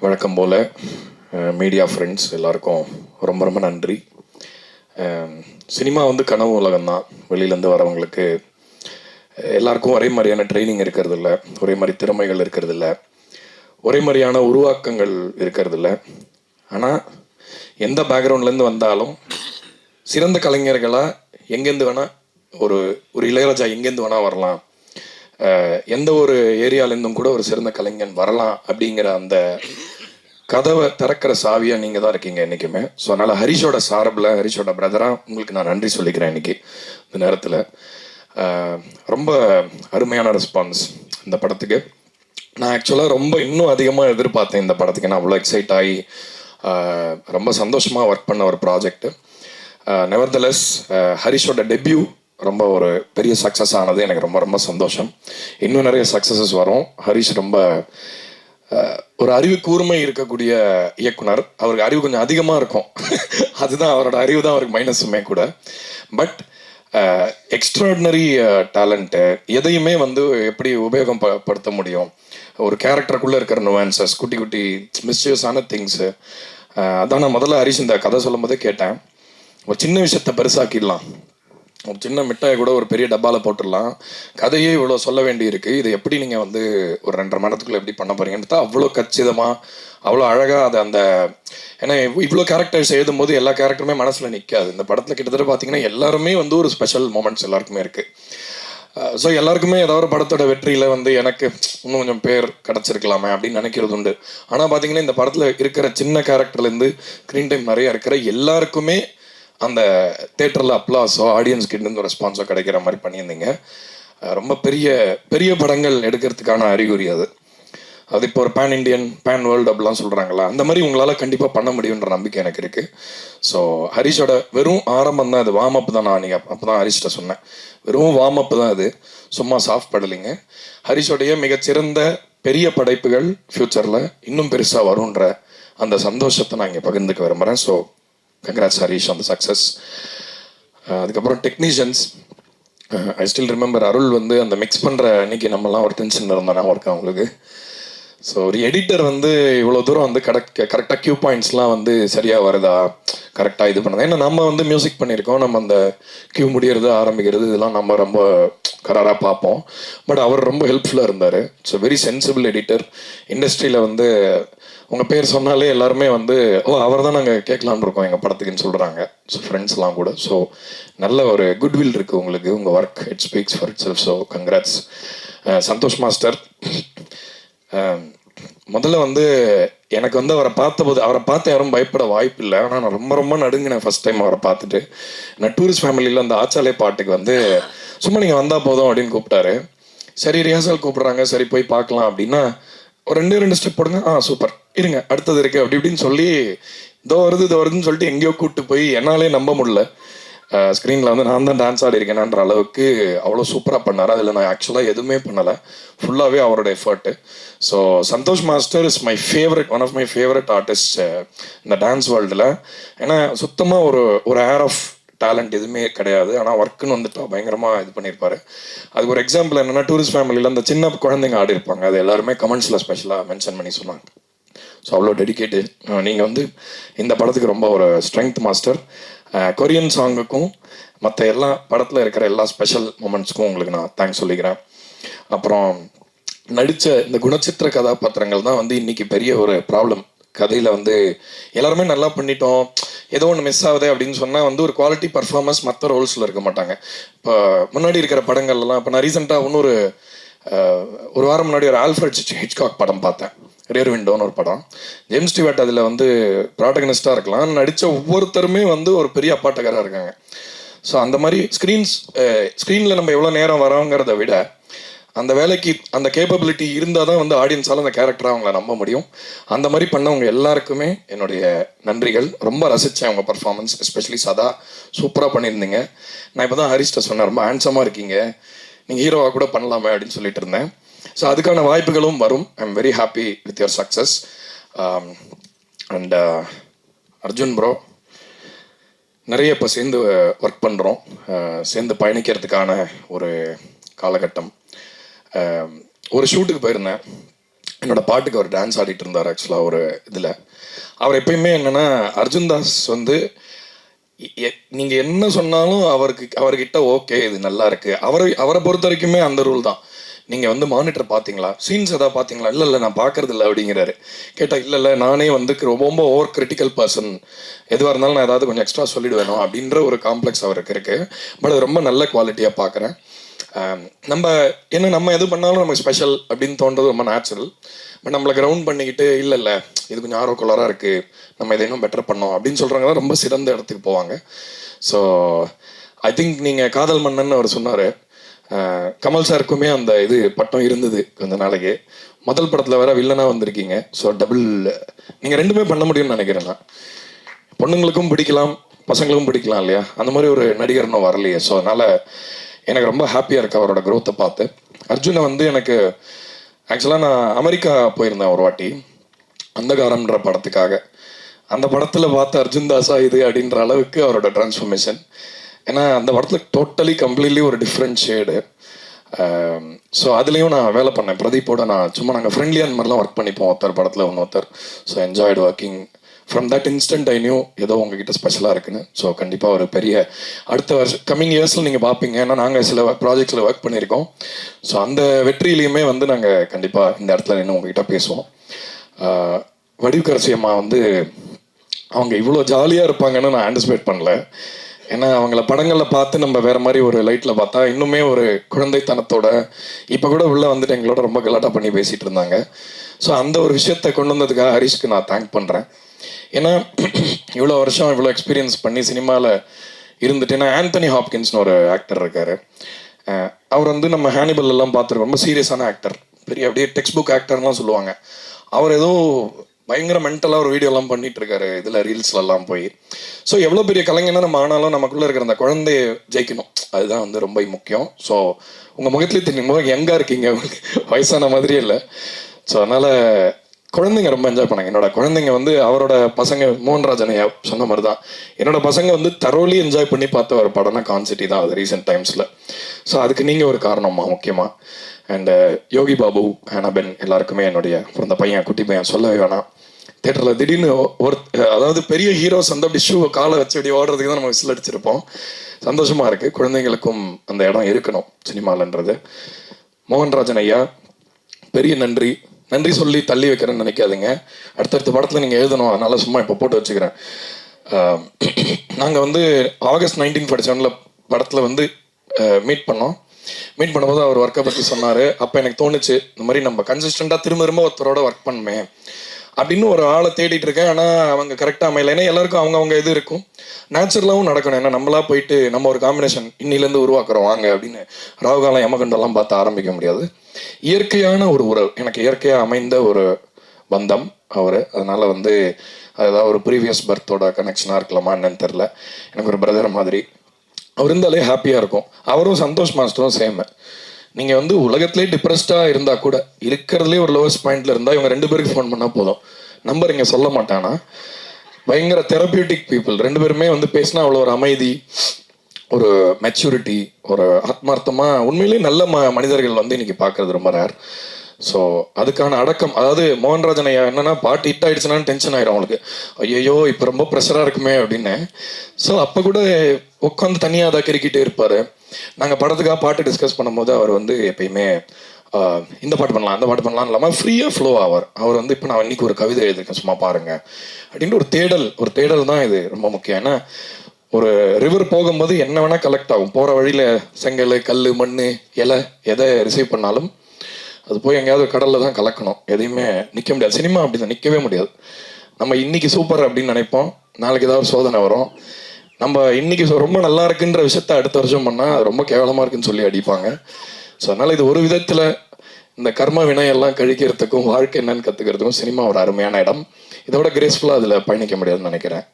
வழக்கம் போல் மீடியா ஃப்ரெண்ட்ஸ் எல்லாருக்கும் ரொம்ப ரொம்ப நன்றி. சினிமா வந்து கனவு உலகம்தான். வெளியிலேருந்து வரவங்களுக்கு எல்லாருக்கும் ஒரே மாதிரியான ட்ரைனிங் இருக்கிறது இல்லை, ஒரே மாதிரி திறமைகள் இருக்கிறது இல்லை, ஒரே மாதிரியான உருவாக்கங்கள் இருக்கிறது இல்லை. ஆனால் எந்த பேக்ரவுண்ட்லேருந்து வந்தாலும் சிறந்த கலைஞர்களாக எங்கேருந்து வேணால் ஒரு இளையராஜா எங்கேருந்து வேணால் வரலாம், எந்த ஒரு ஏரியாலேருந்தும் கூட ஒரு சிறந்த கலைஞன் வரலாம் அப்படிங்கிற அந்த கதவை திறக்கிற சாவியா நீங்கள் தான் இருக்கீங்க என்றைக்குமே. ஸோ அதனால் ஹரிஷோட சார்பில், ஹரிஷோட பிரதராக உங்களுக்கு நான் நன்றி சொல்லிக்கிறேன் இன்னைக்கு இந்த நேரத்தில். ரொம்ப அருமையான ரெஸ்பான்ஸ் இந்த படத்துக்கு. நான் ஆக்சுவலாக ரொம்ப இன்னும் அதிகமாக எதிர்பார்த்தேன் இந்த படத்துக்கு. நான் அவ்வளோ எக்ஸைட் ஆகி ரொம்ப சந்தோஷமாக ஒர்க் பண்ண ஒரு ப்ராஜெக்ட். நெவர்தலெஸ் ஹரிஷோட டெபியூ ரொம்ப ஒரு பெரிய சக்ஸஸ் ஆனது எனக்கு ரொம்ப ரொம்ப சந்தோஷம். இன்னும் நிறைய சக்ஸஸஸ் வரும். ஹரிஷ் ரொம்ப ஒரு அறிவு கூர்மை இருக்கக்கூடிய இயக்குனர். அவருக்கு அறிவு கொஞ்சம் அதிகமாக இருக்கும். அதுதான் அவரோட அறிவு தான் அவருக்கு மைனஸுமே கூட. பட் எக்ஸ்ட்ராடினரி டேலண்ட்டு, எதையுமே வந்து எப்படி உபயோகப்படுத்த முடியும், ஒரு கேரக்டருக்குள்ளே இருக்கிற நுவான்சஸ், குட்டி குட்டி மிஸ்யூஸான திங்ஸு. அதான் நான் முதல்ல ஹரிஷ் இந்த கதை சொல்லும் போதே கேட்டேன், ஒரு சின்ன விஷயத்தை பெருசாக்கிடலாம், ஒரு சின்ன மிட்டாயை கூட ஒரு பெரிய டப்பாவில் போட்டுடலாம், கதையே இவ்வளோ சொல்ல வேண்டி இருக்குது, இதை எப்படி நீங்கள் வந்து ஒரு 2.5 மணி நேரத்துக்குள்ளே எப்படி பண்ண போறீங்கன்னு தான் அவ்வளோ கச்சிதமாக அவ்வளோ அழகாக அதை அந்த ஏன்னா இவ்வளோ கேரக்டர்ஸ் எழுதும்போது எல்லா கேரக்டருமே மனசில் நிற்காது. இந்த படத்தில் கிட்டத்தட்ட பார்த்தீங்கன்னா எல்லாருமே வந்து ஒரு ஸ்பெஷல் மூமெண்ட்ஸ் எல்லாருக்குமே இருக்குது. ஸோ எல்லாருக்குமே ஏதாவது ஒரு படத்தோட வெற்றியில் வந்து எனக்கு இன்னும் கொஞ்சம் பேர் கிடச்சிருக்கலாமே அப்படின்னு நினைக்கிறது உண்டு. ஆனால் பார்த்தீங்கன்னா இந்த படத்தில் இருக்கிற சின்ன கேரக்டர்லேருந்து ஸ்க்ரீன் டைம் நிறைய இருக்கிற எல்லாருக்குமே அந்த தேட்டரில் அப்ளாஸோ ஆடியன்ஸ் கிட்ட ஒரு ரெஸ்பான்ஸோ கிடைக்கிற மாதிரி பண்ணியிருந்தீங்க. ரொம்ப பெரிய பெரிய படங்கள் எடுக்கிறதுக்கான அறிகுறி அது. அது இப்போ ஒரு பேன் இண்டியன், பேன் வேர்ல்டு அப்படிலாம் சொல்கிறாங்களா, அந்த மாதிரி உங்களால் கண்டிப்பாக பண்ண முடியுன்ற நம்பிக்கை எனக்கு இருக்குது. ஸோ ஹரிஷோட வெறும் ஆரம்பம் தான் அது, வார்ம் அப் தான். நான் நீங்கள் அப்போ தான் ஹரிஷ்ட சொன்னேன், வெறும் வார்ம் அப் தான் அது, சும்மா சாஃப்ட் படலிங்க. ஹரிஷோடைய மிகச்சிறந்த பெரிய படைப்புகள் ஃப்யூச்சரில் இன்னும் பெருசாக வரும்ன்ற அந்த சந்தோஷத்தை நான் இங்கே பகிர்ந்துக்க விரும்புகிறேன். So congrats Harish on the success. அதுக்கப்புறம் டெக்னீஷியன்ஸ், ஐ ஸ்டில் ரிமெம்பர் அருள் வந்து அந்த மிக்ஸ் பண்ணுற அன்னைக்கு நம்மலாம் ஒரு டென்ஷன் இருந்தோம் நான் இருக்கேன் அவங்களுக்கு. ஸோ ஒரு எடிட்டர் வந்து இவ்வளோ தூரம் வந்து கரெக்டாக கியூ பாயிண்ட்ஸ்லாம் வந்து சரியாக வருதா, கரெக்டாக இது பண்ணுறது. ஏன்னா நம்ம வந்து மியூசிக் பண்ணியிருக்கோம், நம்ம அந்த கியூ முடியறது ஆரம்பிக்கிறது இதெல்லாம் நம்ம ரொம்ப கராராக பார்ப்போம். பட் அவர் ரொம்ப ஹெல்ப்ஃபுல்லாக இருந்தார். So very sensible editor. இண்டஸ்ட்ரியில் வந்து உங்கள் பேர் சொன்னாலே எல்லாருமே வந்து அவர் தான் நாங்கள் கேட்கலான்னு இருக்கோம் எங்கள் படத்துக்குன்னு சொல்கிறாங்க. ஸோ ஃப்ரெண்ட்ஸ்லாம் கூட. ஸோ நல்ல ஒரு குட்வில் இருக்குது உங்களுக்கு, உங்கள் work it speaks for itself. So congrats. Santhosh master, முதல்ல வந்து எனக்கு வந்து அவரை பார்த்து யாரும் பயப்பட வாய்ப்பு இல்லை. ஆனால் நான் ரொம்ப ரொம்ப நடுங்கினேன் ஃபர்ஸ்ட் டைம் அவரை பார்த்துட்டு. நான் டூரிஸ்ட் ஃபேமிலியில் அந்த ஆச்சாலே பாட்டுக்கு வந்து சும்மா நீங்கள் வந்தால் போதும் அப்படின்னு கூப்பிட்டாரு. சரி ரிஹர்சல் கூப்பிட்றாங்க, சரி போய் பார்க்கலாம் அப்படின்னா ஒரு 2 ஸ்டெப் போடுங்க, சூப்பர் இருங்க அடுத்தது இருக்குது அப்படி இப்படின்னு சொல்லி இதோ வருதுன்னு சொல்லிட்டு எங்கேயோ கூப்பிட்டு போய் என்னாலே நம்ப முடியல. ஸ்க்ரீனில் வந்து நான் தான் டான்ஸ் ஆடி இருக்கேனான்ற அளவுக்கு அவ்வளோ சூப்பராக பண்ணார். அதில் நான் ஆக்சுவலாக எதுவுமே பண்ணலை, ஃபுல்லாகவே அவரோட effort. So Santhosh master is my favourite, one of my favourite artist இந்த டான்ஸ் வேர்ல்டில். ஏன்னா சுத்தமாக ஒரு ஏர் ஆஃப் டேலண்ட் எதுவுமே கிடையாது, ஆனால் ஒர்க்குன்னு வந்துட்டு பயங்கரமாக இது பண்ணியிருப்பாரு. அதுக்கு ஒரு எக்ஸாம்பிள் என்னென்னா, டூரிஸ்ட் ஃபேமிலியில் அந்த சின்ன குழந்தைங்க ஆடி இருப்பாங்க, அது எல்லாருமே கமெண்ட்ஸில் ஸ்பெஷலாக மென்ஷன் பண்ணி சொன்னாங்க. ஸோ அவ்வளோ டெடிக்கேட்டட். நீங்கள் வந்து இந்த படத்துக்கு ரொம்ப ஒரு ஸ்ட்ரென்த் மாஸ்டர். கொரியன் சாங்குக்கும் மற்ற எல்லா படத்தில் இருக்கிற எல்லா ஸ்பெஷல் மூமெண்ட்ஸ்க்கும் உங்களுக்கு நான் தேங்க்ஸ் சொல்லிக்கிறேன். அப்புறம் நடித்த இந்த குணச்சித்திர கதாபாத்திரங்கள் தான் வந்து இன்னைக்கு பெரிய ஒரு ப்ராப்ளம். கதையில் வந்து எல்லாருமே நல்லா பண்ணிட்டோம், ஏதோ ஒன்று மிஸ் ஆகுது அப்படின்னு சொன்னால் வந்து ஒரு குவாலிட்டி பர்ஃபார்மன்ஸ் மற்ற ரோல்ஸில் இருக்க மாட்டாங்க. இப்போ முன்னாடி இருக்கிற படங்கள்லாம், இப்போ நான் ரீசெண்டாக ஒரு வாரம் முன்னாடி ஒரு ஆல்ஃப்ரெட் ஹிட்ச்காக் படம் பார்த்தேன், ரியர் விண்டோன்னு ஒரு படம். ஜேம்ஸ் ஸ்டீவர்ட் அதில் வந்து ப்ராட்டகனிஸ்டாக இருக்கலாம், நடித்த ஒவ்வொருத்தருமே வந்து ஒரு பெரிய அப்பாட்டக்காராக இருக்காங்க. ஸோ அந்த மாதிரி ஸ்க்ரீனில் நம்ம எவ்வளோ நேரம் வரோங்கிறத விட அந்த வேலைக்கு அந்த கேப்பபிலிட்டி இருந்தால் தான் வந்து ஆடியன்ஸால் அந்த கேரக்டராக அவங்கள நம்ப முடியும். அந்த மாதிரி பண்ணவங்க எல்லாருக்குமே என்னுடைய நன்றிகள். ரொம்ப ரசித்தேன் அவங்க பர்ஃபார்மன்ஸ், எஸ்பெஷலி சதா சூப்பராக பண்ணியிருந்தீங்க. நான் இப்போ தான் ஹரிஷ்ட சொன்னேன், ரொம்ப ஹேண்ட்ஸமாக இருக்கீங்க, நீங்கள் ஹீரோவாக கூட பண்ணலாமே அப்படின்னு சொல்லிட்டு இருந்தேன். ஸோ அதுக்கான வாய்ப்புகளும் வரும். I am very happy with your success. And Arjun bro, நிறைய இப்போ சேர்ந்து ஒர்க் பண்ணுறோம், சேர்ந்து பயணிக்கிறதுக்கான ஒரு காலகட்டம். ஒரு ஷூட்டுக்கு போயிருந்தேன், என்னோட பாட்டுக்கு அவர் டான்ஸ் ஆடிட்டு இருந்தார். ஆக்சுவலாக ஒரு இதில் அவர் எப்பயுமே என்னென்னா, அர்ஜுன் தாஸ் வந்து நீங்கள் என்ன சொன்னாலும் அவர்கிட்ட ஓகே இது நல்லா இருக்கு. அவரை பொறுத்த வரைக்குமே அந்த ரூல் தான். நீங்கள் வந்து மானிட்டர் பார்த்தீங்களா, சீன்ஸ் எதாவது பார்த்தீங்களா, இல்லை நான் பார்க்கறது இல்லை அப்படிங்கிறாரு. கேட்டால் இல்லை நானே வந்து ரொம்ப ஓவர் கிரிட்டிக்கல் பர்சன், எதுவாக இருந்தாலும் நான் ஏதாவது கொஞ்சம் எக்ஸ்ட்ரா சொல்லிடுவேணும் அப்படின்ற ஒரு காம்ப்ளெக்ஸ் அவருக்கு இருக்குது. பட் அது ரொம்ப நல்ல குவாலிட்டியாக பார்க்குறேன். நம்ம நம்ம எது பண்ணாலும் நமக்கு ஸ்பெஷல் அப்படின்னு தோன்றது ரொம்ப நேச்சுரல். பட் நம்மளை கிரவுண்ட் பண்ணிக்கிட்டு இல்லை இது கொஞ்சம் ஆர்வக்குள்ளராக இருக்குது, நம்ம இதை இன்னும் பெட்டர் பண்ணோம் அப்படின்னு சொல்கிறவங்க தான் ரொம்ப சிறந்த இடத்துக்கு போவாங்க. ஸோ ஐ திங்க் நீங்கள் காதல் மன்னன் அவர் சொன்னார், கமல் சாருக்குமே அந்த இது பட்டம் இருந்தது கொஞ்ச நாளைக்கு. முதல் படத்தில் வேற வில்லனாக வந்திருக்கீங்க. ஸோ டபுள் நீங்கள் ரெண்டுமே பண்ண முடியும்னு நினைக்கிறேன். நான் பொண்ணுங்களுக்கும் பிடிக்கலாம் பசங்களுக்கும் பிடிக்கலாம் இல்லையா, அந்த மாதிரி ஒரு நடிகர் இன்னும் வரலையே. ஸோ அதனால் எனக்கு ரொம்ப ஹாப்பியாக இருக்குது அவரோட க்ரோத்தை பார்த்து. அர்ஜுனை வந்து எனக்கு ஆக்சுவலாக நான் அமெரிக்கா போயிருந்தேன் ஒரு வாட்டி அந்தகாரம்ன்ற படத்துக்காக. அந்த படத்தில் பார்த்து அர்ஜுன் தாஸா இது அப்படின்ற அளவுக்கு அவரோட டிரான்ஸ்ஃபர்மேஷன். ஏன்னா அந்த படத்தில் டோட்டலி கம்ப்ளீட்லி ஒரு டிஃப்ரெண்ட் ஷேடு. ஸோ அதுலேயும் நான் வேலை பண்ணேன் பிரதீப்போட. நான் சும்மா நாங்கள் ஃப்ரெண்ட்லியாக அந்த மாதிரிலாம் ஒர்க் பண்ணிப்போம் ஒருத்தர் படத்தில் இன்னொருத்தர். So enjoyed working. From that instant I knew ஏதோ உங்ககிட்ட ஸ்பெஷலாக இருக்குன்னு. ஸோ கண்டிப்பாக ஒரு பெரிய அடுத்த வருஷம் கம்மிங் இயர்ஸில் நீங்கள் பார்ப்பீங்க. ஏன்னா நாங்கள் சில ப்ராஜெக்ட்ஸில் ஒர்க் பண்ணியிருக்கோம். ஸோ அந்த வெற்றியிலையுமே வந்து நாங்கள் கண்டிப்பாக இந்த இடத்துல நின்று உங்ககிட்ட பேசுவோம். வடிவுக்கரசி அம்மா வந்து அவங்க இவ்வளோ ஜாலியாக இருப்பாங்கன்னு நான் ஆன்டிசிபேட் பண்ணல. ஏன்னா அவங்கள படங்களில் பார்த்து நம்ம வேறு மாதிரி ஒரு லைட்டில் பார்த்தா இன்னுமே ஒரு குழந்தைத்தனத்தோட இப்போ கூட உள்ளே வந்துட்டு எங்களோட ரொம்ப கலாட்டா பண்ணி பேசிகிட்டு இருந்தாங்க. ஸோ அந்த ஒரு விஷயத்தை கொண்டு வந்ததுக்காக ஹரிஷ்க்கு நான் தேங்க் பண்ணுறேன். ஏன்னா இவ்வளோ வருஷம் இவ்வளோ எக்ஸ்பீரியன்ஸ் பண்ணி சினிமாவில் இருந்துட்டு, ஏன்னா ஆந்தனி ஹாப்கின்ஸ்னு ஒரு ஆக்டர் இருக்கார். அவர் வந்து நம்ம ஹானிபல் எல்லாம் பார்த்துருக்கோம். ரொம்ப சீரியஸான ஆக்டர், பெரிய அப்படியே டெக்ஸ்ட் புக் ஆக்டர்லாம் சொல்லுவாங்க. அவர் ஏதோ பயங்கர மென்டலாக ஒரு வீடியோலாம் பண்ணிட்டு இருக்காரு இதில் ரீல்ஸ்லாம் போய். ஸோ எவ்வளோ பெரிய கலைஞனா நம்ம ஆனாலும் நமக்குள்ளே இருக்கிற அந்த குழந்தைய ஜெயிக்கணும், அதுதான் வந்து ரொம்ப முக்கியம். ஸோ உங்கள் முகத்துலேயே தெரியும் முகம் எங்கே இருக்கீங்க, வயசான மாதிரியே இல்லை. ஸோ அதனால் குழந்தைங்க ரொம்ப என்ஜாய் பண்ணாங்க. என்னோட குழந்தைங்க வந்து அவரோட பசங்க மோகன்ராஜன் ஐயா சொன்ன மாதிரி தான் என்னோட பசங்க வந்து தரோலி என்ஜாய் பண்ணி பார்த்த ஒரு படம்னா கான்சிட்டி தான் அது ரீசெண்ட் டைம்ஸில். ஸோ அதுக்கு நீங்கள் ஒரு காரணமா முக்கியமாக. அண்டு யோகி பாபு, ஹானாபென் எல்லாருக்குமே என்னுடைய பிறந்த பையன் குட்டி பையன் சொல்லவே வேணாம். தேட்டரில் திடீர்னு அதாவது பெரிய ஹீரோஸ் வந்து அப்படி ஷூவை காலை வச்சு அப்படி ஓடுறதுக்கு தான் நம்ம விசில் அடிச்சிருப்போம். சந்தோஷமாக இருக்குது. குழந்தைங்களுக்கும் அந்த இடம் இருக்கணும் சினிமாலன்றது. மோகன்ராஜன் ஐயா பெரிய நன்றி. நன்றி சொல்லி தள்ளி வைக்கிறேன்னு நினைக்காதுங்க. அடுத்தடுத்த படத்தில் நீங்கள் எழுதணும், அதனால் சும்மா இப்போ போட்டு வச்சுக்கிறேன். நாங்கள் வந்து ஆகஸ்ட் 1947 படத்தில் வந்து மீட் பண்ணும்போது அவர் ஒர்க்கை பற்றி சொன்னார். அப்போ எனக்கு தோணுச்சு இந்த மாதிரி நம்ம கன்சிஸ்டண்ட்டாக திரும்ப ஒருத்தரோட ஒர்க் பண்ணுமே அப்படின்னு ஒரு ஆளை தேடிட்டு இருக்கேன். ஆனால் அவங்க கரெக்டாக அமையலை. ஏன்னா எல்லாருக்கும் அவங்க இது இருக்கும், நேச்சுரலாகவும் நடக்கணும். ஏன்னா நம்மளா போயிட்டு நம்ம ஒரு காம்பினேஷன் இன்னிலேருந்து உருவாக்குறோம் வாங்க அப்படின்னு ராகுகாலம் யமகண்டெல்லாம் பார்த்து ஆரம்பிக்க முடியாது. இயற்கையான ஒரு உறவு, எனக்கு இயற்கையாக அமைந்த ஒரு பந்தம் அவர். அதனால வந்து அதாவது ஒரு ப்ரீவியஸ் பர்த்தோட கனெக்ஷனாக இருக்கலாமா என்னன்னு தெரில. எனக்கு ஒரு பிரதர் மாதிரி அவர் இருந்தாலே ஹாப்பியாக இருக்கும். அவரும் சந்தோஷ் மாஸ்டரும் சேம். நீங்கள் வந்து உலகத்திலே டிப்ரெஸ்டாக இருந்தால் கூட இருக்கிறதுலே ஒரு லோவஸ்ட் பாயிண்ட்ல இருந்தால் இவங்க 2 பேருக்கு ஃபோன் பண்ணால் போதும். நம்பர் இங்கே சொல்ல மாட்டானா, பயங்கர தெரப்பியூட்டிக் பீப்புள். 2 பேருமே வந்து பேசினா அவ்வளோ ஒரு அமைதி, ஒரு மெச்சூரிட்டி, ஒரு ஆத்மார்த்தமாக உண்மையிலேயே நல்ல மனிதர்கள் வந்து இன்னைக்கு பார்க்கறது ரொம்ப ரேர். ஸோ அதுக்கான அடக்கம், அதாவது மோகன்ராஜன் ஐயா என்னன்னா பாட்டு ஹிட் ஆயிடுச்சுனாலும் டென்ஷன் ஆயிடும் அவங்களுக்கு. ஐயோ இப்போ ரொம்ப ப்ரெஷராக இருக்குமே அப்படின்னு. ஸோ அப்போ கூட உட்காந்து தனியாக அதை கிரிக்கிட்டே இருப்பார். நாங்கள் படத்துக்காக பாட்டு டிஸ்கஸ் பண்ணும்போது அவர் வந்து எப்பயுமே இந்த பாட்டு பண்ணலாம் அந்த பாட்டு பண்ணலாம் இல்லாமல் ஃப்ரீயாக ஃப்ளோ ஆவார். அவர் வந்து இப்போ நான் இன்னைக்கு ஒரு கவிதை எழுதிருக்கேன் சும்மா பாருங்க அப்படின்ட்டு ஒரு தேடல் தான் இது ரொம்ப முக்கியம். ஏன்னா ஒரு ரிவர் போகும்போது என்ன வேணால் கலெக்ட் ஆகும். போகிற வழியில் செங்கல், கல், மண், இலை எதை ரிசீவ் பண்ணாலும் அது போய் எங்கேயாவது கடலில் தான் கலக்கணும். எதையுமே நிற்க முடியாது. சினிமா அப்படி தான் நிற்கவே முடியாது. நம்ம இன்னைக்கு சூப்பர் அப்படின்னு நினைப்போம், நாளைக்கு ஏதாவது ஒரு சோதனை வரும். நம்ம இன்னைக்கு ரொம்ப நல்லா இருக்குன்ற விஷயத்த அடுத்த வருஷம் பண்ணால் அது ரொம்ப கேவலமாக இருக்குன்னு சொல்லி அடிப்பாங்க. ஸோ அதனால் இது ஒரு விதத்தில் இந்த கர்ம வினையெல்லாம் கழிக்கிறதுக்கும் வாழ்க்கை என்னன்னு கற்றுக்கிறதுக்கும் சினிமா ஒரு அருமையான இடம். இதோட கிரேஸ்ஃபுல்லாக அதில் பயணிக்க முடியாதுன்னு நினைக்கிறேன்.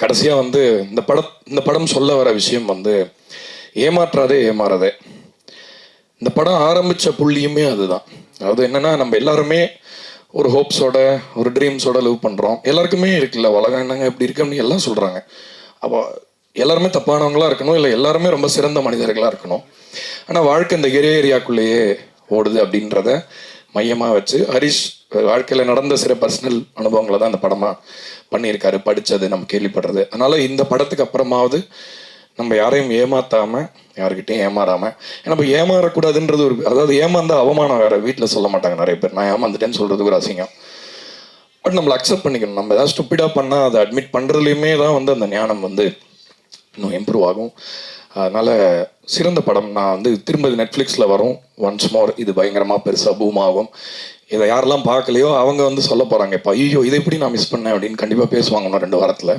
கடைசியாக வந்து இந்த படம் சொல்ல வர விஷயம் வந்து ஏமாறாதே. இந்த படம் ஆரம்பித்த புள்ளியுமே அதுதான். அதாவது என்னென்னா நம்ம எல்லாருமே ஒரு ஹோப்ஸோட ஒரு ட்ரீம்ஸோட லிவ் பண்ணுறோம். எல்லாருக்குமே இருக்குல்ல உலகம் என்னங்க இப்படி இருக்கு அப்படின்னு எல்லாம் சொல்கிறாங்க. அப்போ எல்லாருமே தப்பானவங்களாக இருக்கணும், இல்லை எல்லாருமே ரொம்ப சிறந்த மனிதர்களாக இருக்கணும். ஆனால் வாழ்க்கை இந்த ஏரியாக்குள்ளேயே ஓடுது அப்படின்றத மையமாக வச்சு ஹரிஷ் வாழ்க்கையில் நடந்த சில பர்சனல் அனுபவங்களை தான் இந்த படமாக பண்ணியிருக்காரு. படித்தது நம்ம கேள்விப்படுறது. அதனால் இந்த படத்துக்கு அப்புறமாவது நம்ம யாரையும் ஏமாத்தாமல், யாருக்கிட்டையும் ஏமாறாமல், ஏன்னா இப்போ ஏமாறக்கூடாதுன்றது ஒரு, அதாவது ஏமாந்தா அவமானம் வேறு, வீட்டில் சொல்ல மாட்டாங்க நிறைய பேர், நான் ஏமாந்துட்டேன்னு சொல்கிறதுக்கு ஒரு அசிங்கம். பட் நம்மளை அக்செப்ட் பண்ணிக்கணும். நம்ம ஏதாவது ஸ்டூப்பிடாக பண்ணால் அதை அட்மிட் பண்ணுறதுலையுமே தான் வந்து அந்த ஞானம் வந்து இன்னும் இம்ப்ரூவ் ஆகும். அதனால் சிறந்த படம். நான் வந்து திரும்ப நெட்ஃப்ளிக்ஸில் வரும் ஒன்ஸ் மோர். இது பயங்கரமாக பெருசாக பூம் ஆகும். இதை யாரெல்லாம் பார்க்கலையோ அவங்க வந்து சொல்ல போகிறாங்க, இப்போ ஐயோ இதை எப்படி நான் மிஸ் பண்ணேன் அப்படின்னு கண்டிப்பாக பேசுவாங்க இன்னும் 2 வாரத்தில்.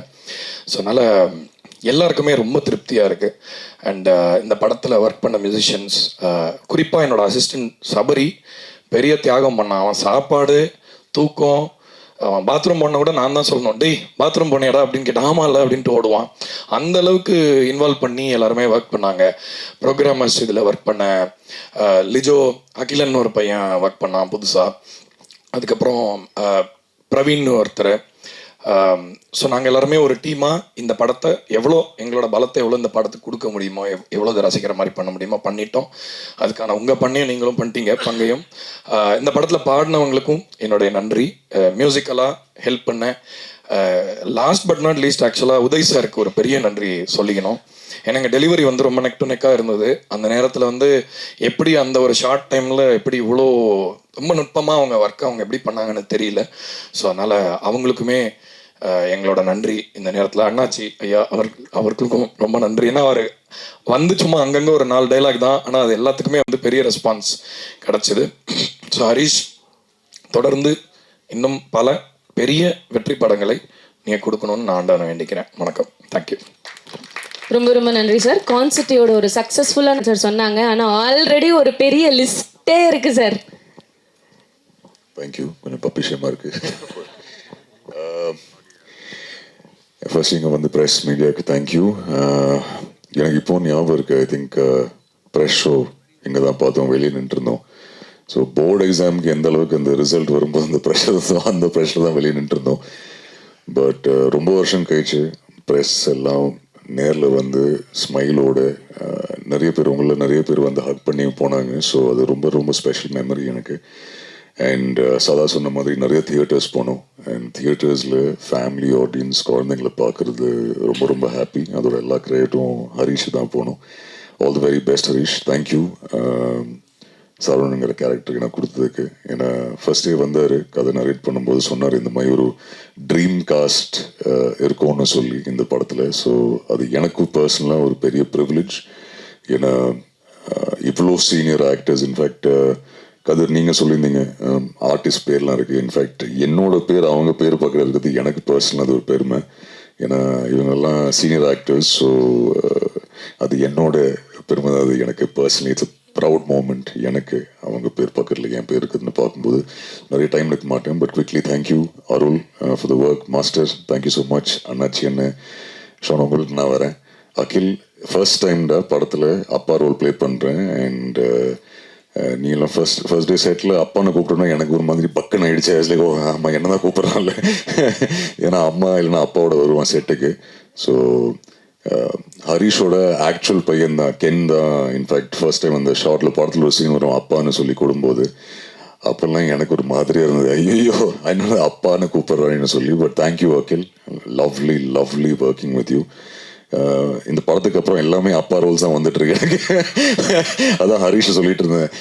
ஸோ அதனால் எல்லாருக்குமே ரொம்ப திருப்தியாக இருக்குது. அண்ட் இந்த படத்தில் ஒர்க் பண்ண மியூசிஷியன்ஸ், குறிப்பாக என்னோடய அசிஸ்டன்ட் சபரி பெரிய தியாகம் பண்ணான். அவன் சாப்பாடு, தூக்கம், அவன் பாத்ரூம் போன கூட நான் தான் சொல்லணும், டேய் பாத்ரூம் போனியாடா அப்படின்னு கேட்டால் ஆமாம் இல்லை அப்படின்ட்டு ஓடுவான். அந்த அளவுக்கு இன்வால்வ் பண்ணி எல்லாருமே ஒர்க் பண்ணாங்க. ப்ரோக்ராமர்ஸ் இதில் ஒர்க் பண்ண லிஜோ அகிலன் ஒரு பையன் ஒர்க் பண்ணான் புதுசாக. அதுக்கப்புறம் பிரவீன் ஒருத்தர். ஸோ நாங்கள் எல்லாருமே ஒரு டீமாக இந்த படத்தை எவ்வளோ எங்களோட பலத்தை எவ்வளோ இந்த படத்துக்கு கொடுக்க முடியுமோ, எவ்வளோ இதை ரசிக்கிற மாதிரி பண்ண முடியுமோ பண்ணிட்டோம். அதுக்கான உங்கள் பண்ணியும் நீங்களும் பண்ணிட்டீங்க பங்கையும். இந்த படத்தில் பாடினவங்களுக்கும் என்னுடைய நன்றி. மியூசிக்கலாக ஹெல்ப் பண்ண லாஸ்ட் பட் நாட் லீஸ்ட் ஆக்சுவலாக உதய் சாருக்கு ஒரு பெரிய நன்றி சொல்லிக்கணும். ஏன்னா எங்கள் டெலிவரி வந்து ரொம்ப நெக் டு நெக்காக இருந்தது. அந்த நேரத்தில் வந்து எப்படி அந்த ஒரு ஷார்ட் டைமில் எப்படி இவ்வளோ ரொம்ப நுட்பமாக அவங்க ஒர்க் அவங்க எப்படி பண்ணாங்கன்னு தெரியல. ஸோ அதனால் அவங்களுக்குமே எங்களோட நன்றி இந்த நேரத்தில். அண்ணாச்சி ஐயா அவருக்கும் ரொம்ப நன்றி. ஏன்னா அவர் வந்து சும்மா அங்கங்கே ஒரு 4 டைலாக் தான், ஆனால் அது எல்லாத்துக்குமே வந்து பெரிய ரெஸ்பான்ஸ் கிடச்சிது. ஸோ ஹரிஷ், தொடர்ந்து இன்னும் பல பெரிய வெற்றி படங்களை நீங்கள் கொடுக்கணும்னு நான் ஆண்டவனை வேண்டிக்கிறேன். வணக்கம், தேங்க்யூ. ரொம்ப ரொம்ப நன்றி சார். கான்செப்டோட ஒரு சக்ஸஸ்ஃபுல்லான சார் சொன்னாங்க, ஆனால் ஆல்ரெடி ஒரு பெரிய லிஸ்ட்டே இருக்கு சார். தேங்க்யூ. கொஞ்சம் பப்பிஷமாக இருக்கு. ஃபர்ஸ்ட் இங்கே வந்து ப்ரெஸ் மீடியாவுக்கு தேங்க்யூ. எனக்கு இப்போ ஞாபகம் இருக்குது, ஐ திங்க் ப்ரெஸ் ஷோ இங்கே தான் பார்த்தோம், வெளியே நின்றுருந்தோம். ஸோ போர்டு எக்ஸாமுக்கு எந்த அளவுக்கு அந்த ரிசல்ட் வரும்போது அந்த ப்ரெஷர் தான் வெளியே நின்றுருந்தோம். பட் ரொம்ப வருஷம் கழிச்சு ப்ரெஸ் எல்லாம் நேரில் வந்து ஸ்மைலோட நிறைய பேர் நிறைய பேர் வந்து ஹக் பண்ணி போனாங்க. ஸோ அது ரொம்ப ரொம்ப ஸ்பெஷல் மெமரி எனக்கு. அண்ட் சதா சொன்ன மாதிரி நிறைய தியேட்டர்ஸ் போனோம். அண்ட் தியேட்டர்ஸில் ஃபேமிலி ஆடியன்ஸ் குழந்தைங்களை பார்க்குறது ரொம்ப ரொம்ப ஹாப்பி. அதோட எல்லா கிரெடிட்டும் ஹரிஷ் தான் போனோம். All the very best Harish, thank you. சரவணங்கிற கேரக்டருக்கு நான் கொடுத்ததுக்கு. ஏன்னா ஃபர்ஸ்ட் டே வந்தார், கதை நரேட் பண்ணும்போது சொன்னார் இந்த மாதிரி ஒரு ட்ரீம் காஸ்ட் இருக்கும்னு சொல்லி இந்த படத்தில். ஸோ அது எனக்கும் பர்சனலாக ஒரு பெரிய ப்ரிவிலேஜ். ஏன்னா இவ்வளோ சீனியர் ஆக்டர்ஸ், இன்ஃபேக்ட் கதிர் நீங்கள் சொல்லியிருந்தீங்க ஆர்டிஸ்ட் பேர்லாம் இருக்குது. இன்ஃபேக்ட் என்னோட பேர் அவங்க பேர் பக்கம் இருக்கிறது எனக்கு பர்சனலாக அது ஒரு பெருமை. ஏன்னா இவங்கெல்லாம் சீனியர் ஆக்டர்ஸ். ஸோ அது என்னோட பெருமை தான். அது எனக்கு பர்சனலி இட்ஸ் ப்ரவுட் மூமெண்ட். எனக்கு அவங்க பேர் பக்கத்தில் என் பேர் இருக்குதுன்னு பார்க்கும்போது நிறைய டைம் எடுக்க மாட்டேன். But quickly thank you Arul for the work. Master thank you so much. அண்ணாச்சி என்ன ஷோன் உங்களுக்கு நான் வரேன். அகில் ஃபர்ஸ்ட் டைம்டா படத்தில் அப்பா ரோல் ப்ளே பண்ணுறேன். அண்ட் நீங்களாம் ஃபர்ஸ்ட் டே செட்டில் அப்பான்னு கூப்பிட்டோன்னா எனக்கு ஒரு மாதிரி பக்குன்னு ஆகிடுச்சு. ஆக்சுவலி அம்மா என்ன தான் கூப்பிட்றான்ல, ஏன்னா அம்மா இல்லைன்னா அப்பாவோட வருவான் செட்டுக்கு. ஸோ ஹரிஷோட ஆக்சுவல் பையன் தான், கென் தான். இன்ஃபேக்ட் ஃபர்ஸ்ட் டைம் அந்த ஷார்ட்டில் படத்தில் ஒரு சீன் வரும் அப்பான்னு சொல்லி கூடும்போது அப்போல்லாம் எனக்கு ஒரு மாதிரியாக இருந்தது, ஐயோ என்னோட அப்பான்னு கூப்பிட்றான்னு சொல்லி. But thank you Akhil, lovely lovely working with you. இந்த படத்துக்கு அப்புறம் எல்லாமே அப்பா ரோல்ஸ் தான் வந்துட்டு இருக்கு எனக்கு. அதான் ஹரிஷ் சொல்லிட்டு இருந்தேன்.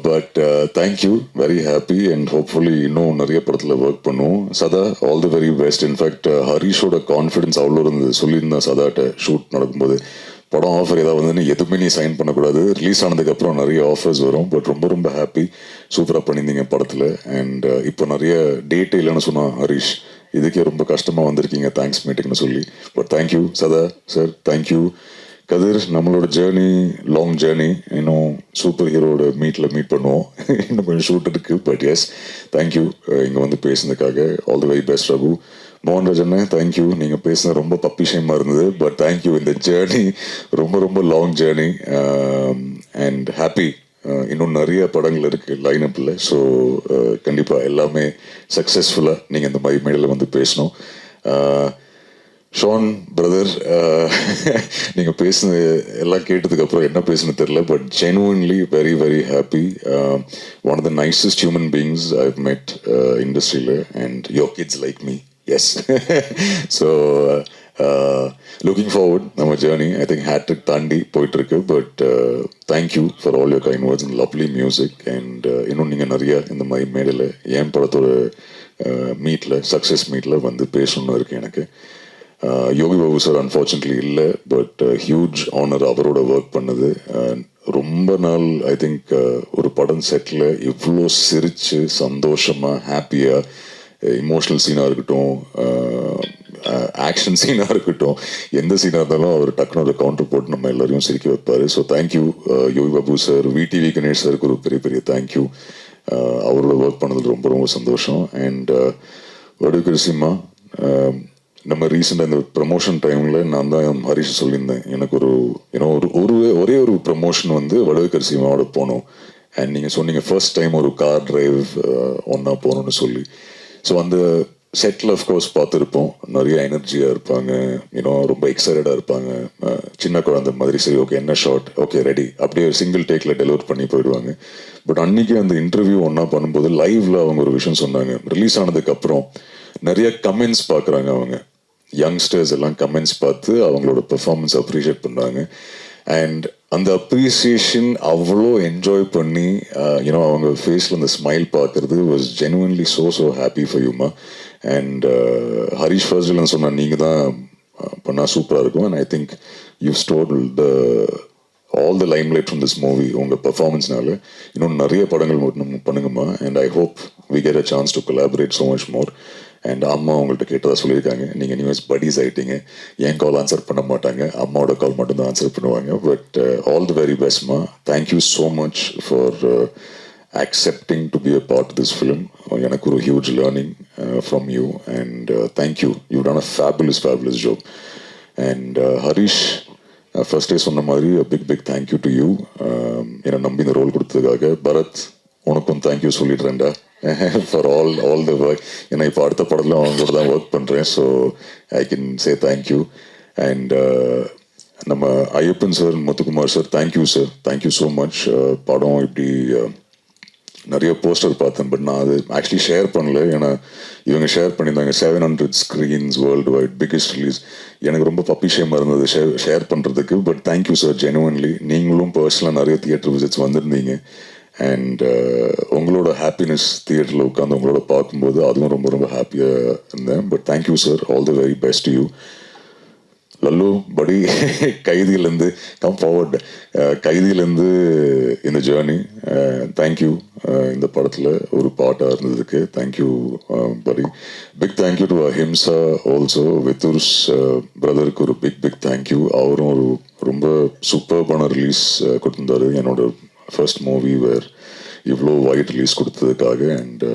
But thank you, very happy. And hopefully இன்னும் நிறைய படத்தில் ஒர்க் பண்ணுவோம். Sadha all the very best. In fact ஹரிஷோட கான்ஃபிடன்ஸ் அவ்வளோ இருந்தது. சொல்லியிருந்தேன் சதாட்ட ஷூட் நடக்கும்போது, படம் ஆஃபர் ஏதாவது வந்து எதுவுமே நீ சைன் பண்ணக்கூடாது, ரிலீஸ் ஆனதுக்கப்புறம் நிறைய ஆஃபர்ஸ் வரும். பட் ரொம்ப ரொம்ப ஹாப்பி, சூப்பராக பண்ணியிருந்தீங்க படத்தில். அண்ட் இப்போ நிறைய டேட்டே இல்லைன்னு சொன்னான் ஹரிஷ், இதுக்கே ரொம்ப கஷ்டமாக வந்திருக்கீங்க தேங்க்ஸ் மீட்டிங்னு சொல்லி. பட் தேங்க்யூ சதா சார், தேங்க்யூ கதிர். நம்மளோட ஜேர்னி லாங் ஜேர்னி, இன்னும் சூப்பர் ஹீரோட மீட் பண்ணுவோம். இன்னும் கொஞ்சம் ஷூட் இருக்குது. பட் எஸ் தேங்க்யூ இங்கே வந்து பேசுனதுக்காக. All the very best Raghu. Mohanraj thank you, நீங்கள் பேசுனது ரொம்ப பப்பிஷயமாக இருந்தது. பட் தேங்க்யூ, இந்த ஜேர்னி ரொம்ப ரொம்ப லாங் ஜேர்னி. அண்ட் ஹாப்பி, இன்னும் நிறைய படங்கள் இருக்குது லைனப்பில். ஸோ கண்டிப்பாக எல்லாமே சக்ஸஸ்ஃபுல்லாக நீங்கள் இந்த மாதிரி மேடையில் வந்து பேசணும். ஷான் பிரதர், நீங்கள் பேசுனது எல்லாம் கேட்டதுக்கப்புறம் என்ன பேசுன்னு தெரில. But genuinely very very happy. One of the nicest human beings I have met இண்டஸ்ட்ரியில். And your kids like me. Yes. So looking forward நம்ம ஜேர்னி. ஐ திங்க் ஹேட்ரிக் தாண்டி போயிட்டுருக்கு. But thank you for all your kind words and lovely music. And இன்னும் நீங்கள் நிறைய இந்த மாதிரி மேடையில் என் படத்தோட மீட்டில் சக்ஸஸ் மீட்டில் வந்து பேசணுன்னு இருக்குது எனக்கு. யோகி பாபு சார் அன்ஃபார்ச்சுனேட்லி இல்லை, பட் ஹியூஜ் ஆனர் அவரோட ஒர்க் பண்ணது. ரொம்ப நாள் ஐ திங்க் ஒரு படம் செட்டில் இவ்வளோ சிரிச்சு சந்தோஷமாக ஹாப்பியாக இமோஷனல் சீனாக இருக்கட்டும், ஆக்ஷன் சீனாக இருக்கட்டும், எந்த சீனாக இருந்தாலும் அவர் டக்குனு ஒரு கவுண்டர் போட்டு நம்ம எல்லாரையும் சிரிக்க வைப்பார். So thank you Yogi Babu sir. VTV Ganesh சாருக்கு ஒரு பெரிய பெரிய தேங்க்யூ. அவரோட ஒர்க் பண்ணது ரொம்ப ரொம்ப சந்தோஷம். அண்ட் வடுகரிசிமா, நம்ம ரீசெண்டாக இந்த ப்ரமோஷன் டைமில் நான் தான் ஹரிஷ் சொல்லியிருந்தேன், எனக்கு ஒரே ஒரு ப்ரமோஷன் வந்து வடுகரிசிமாவோட போனோம். அண்ட் நீங்கள் சொன்னீங்க ஃபர்ஸ்ட் டைம் ஒரு கார் டிரைவ் ஒன்றா போகணுன்னு சொல்லி. ஸோ அந்த செட்டில் அஃப்கோர்ஸ் பார்த்துருப்போம், நிறைய எனர்ஜியாக இருப்பாங்க, ரொம்ப எக்ஸைட்டடாக இருப்பாங்க, சின்ன குழந்தை மாதிரி. சரி ஓகே என்ன ஷார்ட், ஓகே ரெடி, அப்படியே சிங்கிள் டேக்கில் டெலிவர் பண்ணி போயிடுவாங்க. பட் அன்றைக்கி அந்த இன்டர்வியூ ஒன்றா பண்ணும்போது லைவ்ல அவங்க ஒரு விஷயம் சொன்னாங்க. ரிலீஸ் ஆனதுக்கப்புறம் நிறைய கமெண்ட்ஸ் பார்க்குறாங்க அவங்க, யங்ஸ்டர்ஸ் எல்லாம் கமெண்ட்ஸ் பார்த்து அவங்களோட பெர்ஃபார்மன்ஸ் அப்ரிஷியேட் பண்ணுறாங்க. அண்ட் அந்த அப்ரிசியேஷன் அவ்வளோ என்ஜாய் பண்ணி அவங்க ஃபேஸில் அந்த ஸ்மைல் பார்க்குறது was genuinely so happy for யூமா. அண்ட் ஹரிஷ் ஃபர்ஸ்ட்ல சொன்னால் நீங்கள் தான் பண்ணால் சூப்பராக இருக்கும். And I think you store all the limelight from this movie உங்கள் பெர்ஃபார்மன்ஸ்னால. இன்னும் நிறைய படங்கள் பண்ணுங்கம்மா. And I hope we get a chance to collaborate so much more. And அம்மா அவங்கள்ட்ட கேட்டதாக சொல்லியிருக்காங்க, நீங்கள் நியூஸ் buddies ஆகிட்டீங்க, என் கால் ஆன்சர் பண்ண மாட்டாங்க, அம்மாவோட கால் மட்டும்தான் ஆன்சர் பண்ணுவாங்க. பட் ஆல் தி வெரி பெஸ்ட்மா. Thank you so much for accepting to be a part of this film. எனக்கு ஒரு huge learning from you, and thank you. You've done a fabulous job. And Harish, first day சொன்ன மாதிரி a big thank you to you. என்னை நம்பி இந்த role கொடுத்ததுக்காக. பரத், உனக்கும் thank you சொல்லிடுறேன்டா ஃபார் ஆல் த ஒர்க். ஏன்னா இப்போ அடுத்த படத்தில் அவங்களோட தான் ஒர்க் பண்ணுறேன். So I can say thank you. And நம்ம Ayyappan sir, Muthukumar sir, thank you sir, thank you so much. படம் இப்படி நிறைய போஸ்டர் பார்த்தேன், பட் நான் அது ஆக்சுவலி ஷேர் பண்ணல. ஏன்னா இவங்க ஷேர் பண்ணியிருந்தாங்க 700 screens world wide, biggest release. எனக்கு ரொம்ப பப்பி ஷேமாக இருந்தது ஷேர் பண்ணுறதுக்கு. But thank you sir, genuinely. நீங்களும் பர்சனலாக நிறைய தியேட்டர் விசிட்ஸ் வந்திருந்தீங்க. அண்ட் உங்களோட ஹாப்பினஸ் தியேட்டரில் உட்காந்து உங்களோட பார்க்கும்போது அதுவும் ரொம்ப ஹாப்பியாக இருந்தேன். But thank you sir, all the very best you. Lalu படி, கைதியிலேருந்து கம் ஃபார்வர்ட், கைதியிலேருந்து இந்த ஜேர்னி. தேங்க்யூ இந்த படத்தில் ஒரு பாட்டாக இருந்ததுக்கு. தேங்க்யூ படி. Big thank you to Ahimsa also. Vithurs பிரதருக்கு ஒரு பிக் தேங்க்யூ. அவரும் ஒரு ரொம்ப சூப்பர்பான ரிலீஸ் கொடுத்துருந்தாரு. என்னோட ஃபர்ஸ்ட் மூவி வேர் இவ்வளோ வைட் ரிலீஸ் கொடுத்ததுக்காக. அண்ட்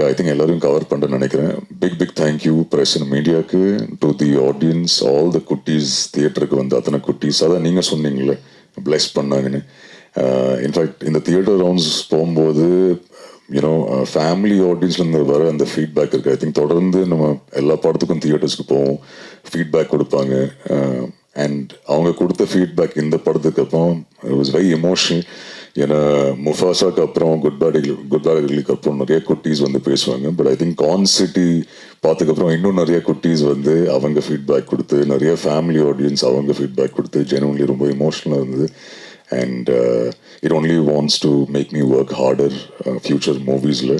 ஐ திங்க் எல்லாரையும் கவர் பண்ணுறேன்னு நினைக்கிறேன். பிக் தேங்க்யூ ப்ரெஸ் அண்ட் மீடியாவுக்கு, to the audience, all the குட்டீஸ், தியேட்டருக்கு வந்து அத்தனை குட்டீஸ். அதான் நீங்கள் சொன்னீங்களே பிளஸ் பண்ணாங்கன்னு. இன்ஃபேக்ட் இந்த தியேட்டர் ரவுண்ட்ஸ் போகும்போது ஃபேமிலி ஆடியன்ஸ்லேருந்து வர அந்த ஃபீட்பேக் இருக்குது. ஐ திங்க் தொடர்ந்து நம்ம எல்லா படத்துக்கும் தியேட்டர்ஸ்க்கு போவோம், ஃபீட்பேக் கொடுப்பாங்க. அண்ட் அவங்க கொடுத்த ஃபீட்பேக் இந்த படத்துக்கு அப்புறம் இட் வாஸ் வெரி எமோஷனல். ஏன்னா முஃபாசாக்கு அப்புறம் குட் பேட் அக்லிக்கு அப்புறம் நிறைய குட்டீஸ் வந்து பேசுவாங்க. But I think Con City பார்த்ததுக்கப்புறம் இன்னும் நிறைய குட்டீஸ் வந்து அவங்க ஃபீட்பேக் கொடுத்து, நிறைய ஃபேமிலி ஆடியன்ஸ் அவங்க ஃபீட்பேக் கொடுத்து, ஜெனுவன்லி ரொம்ப எமோஷனலாக இருந்தது. And it only wants to make me work harder future மூவிஸில்.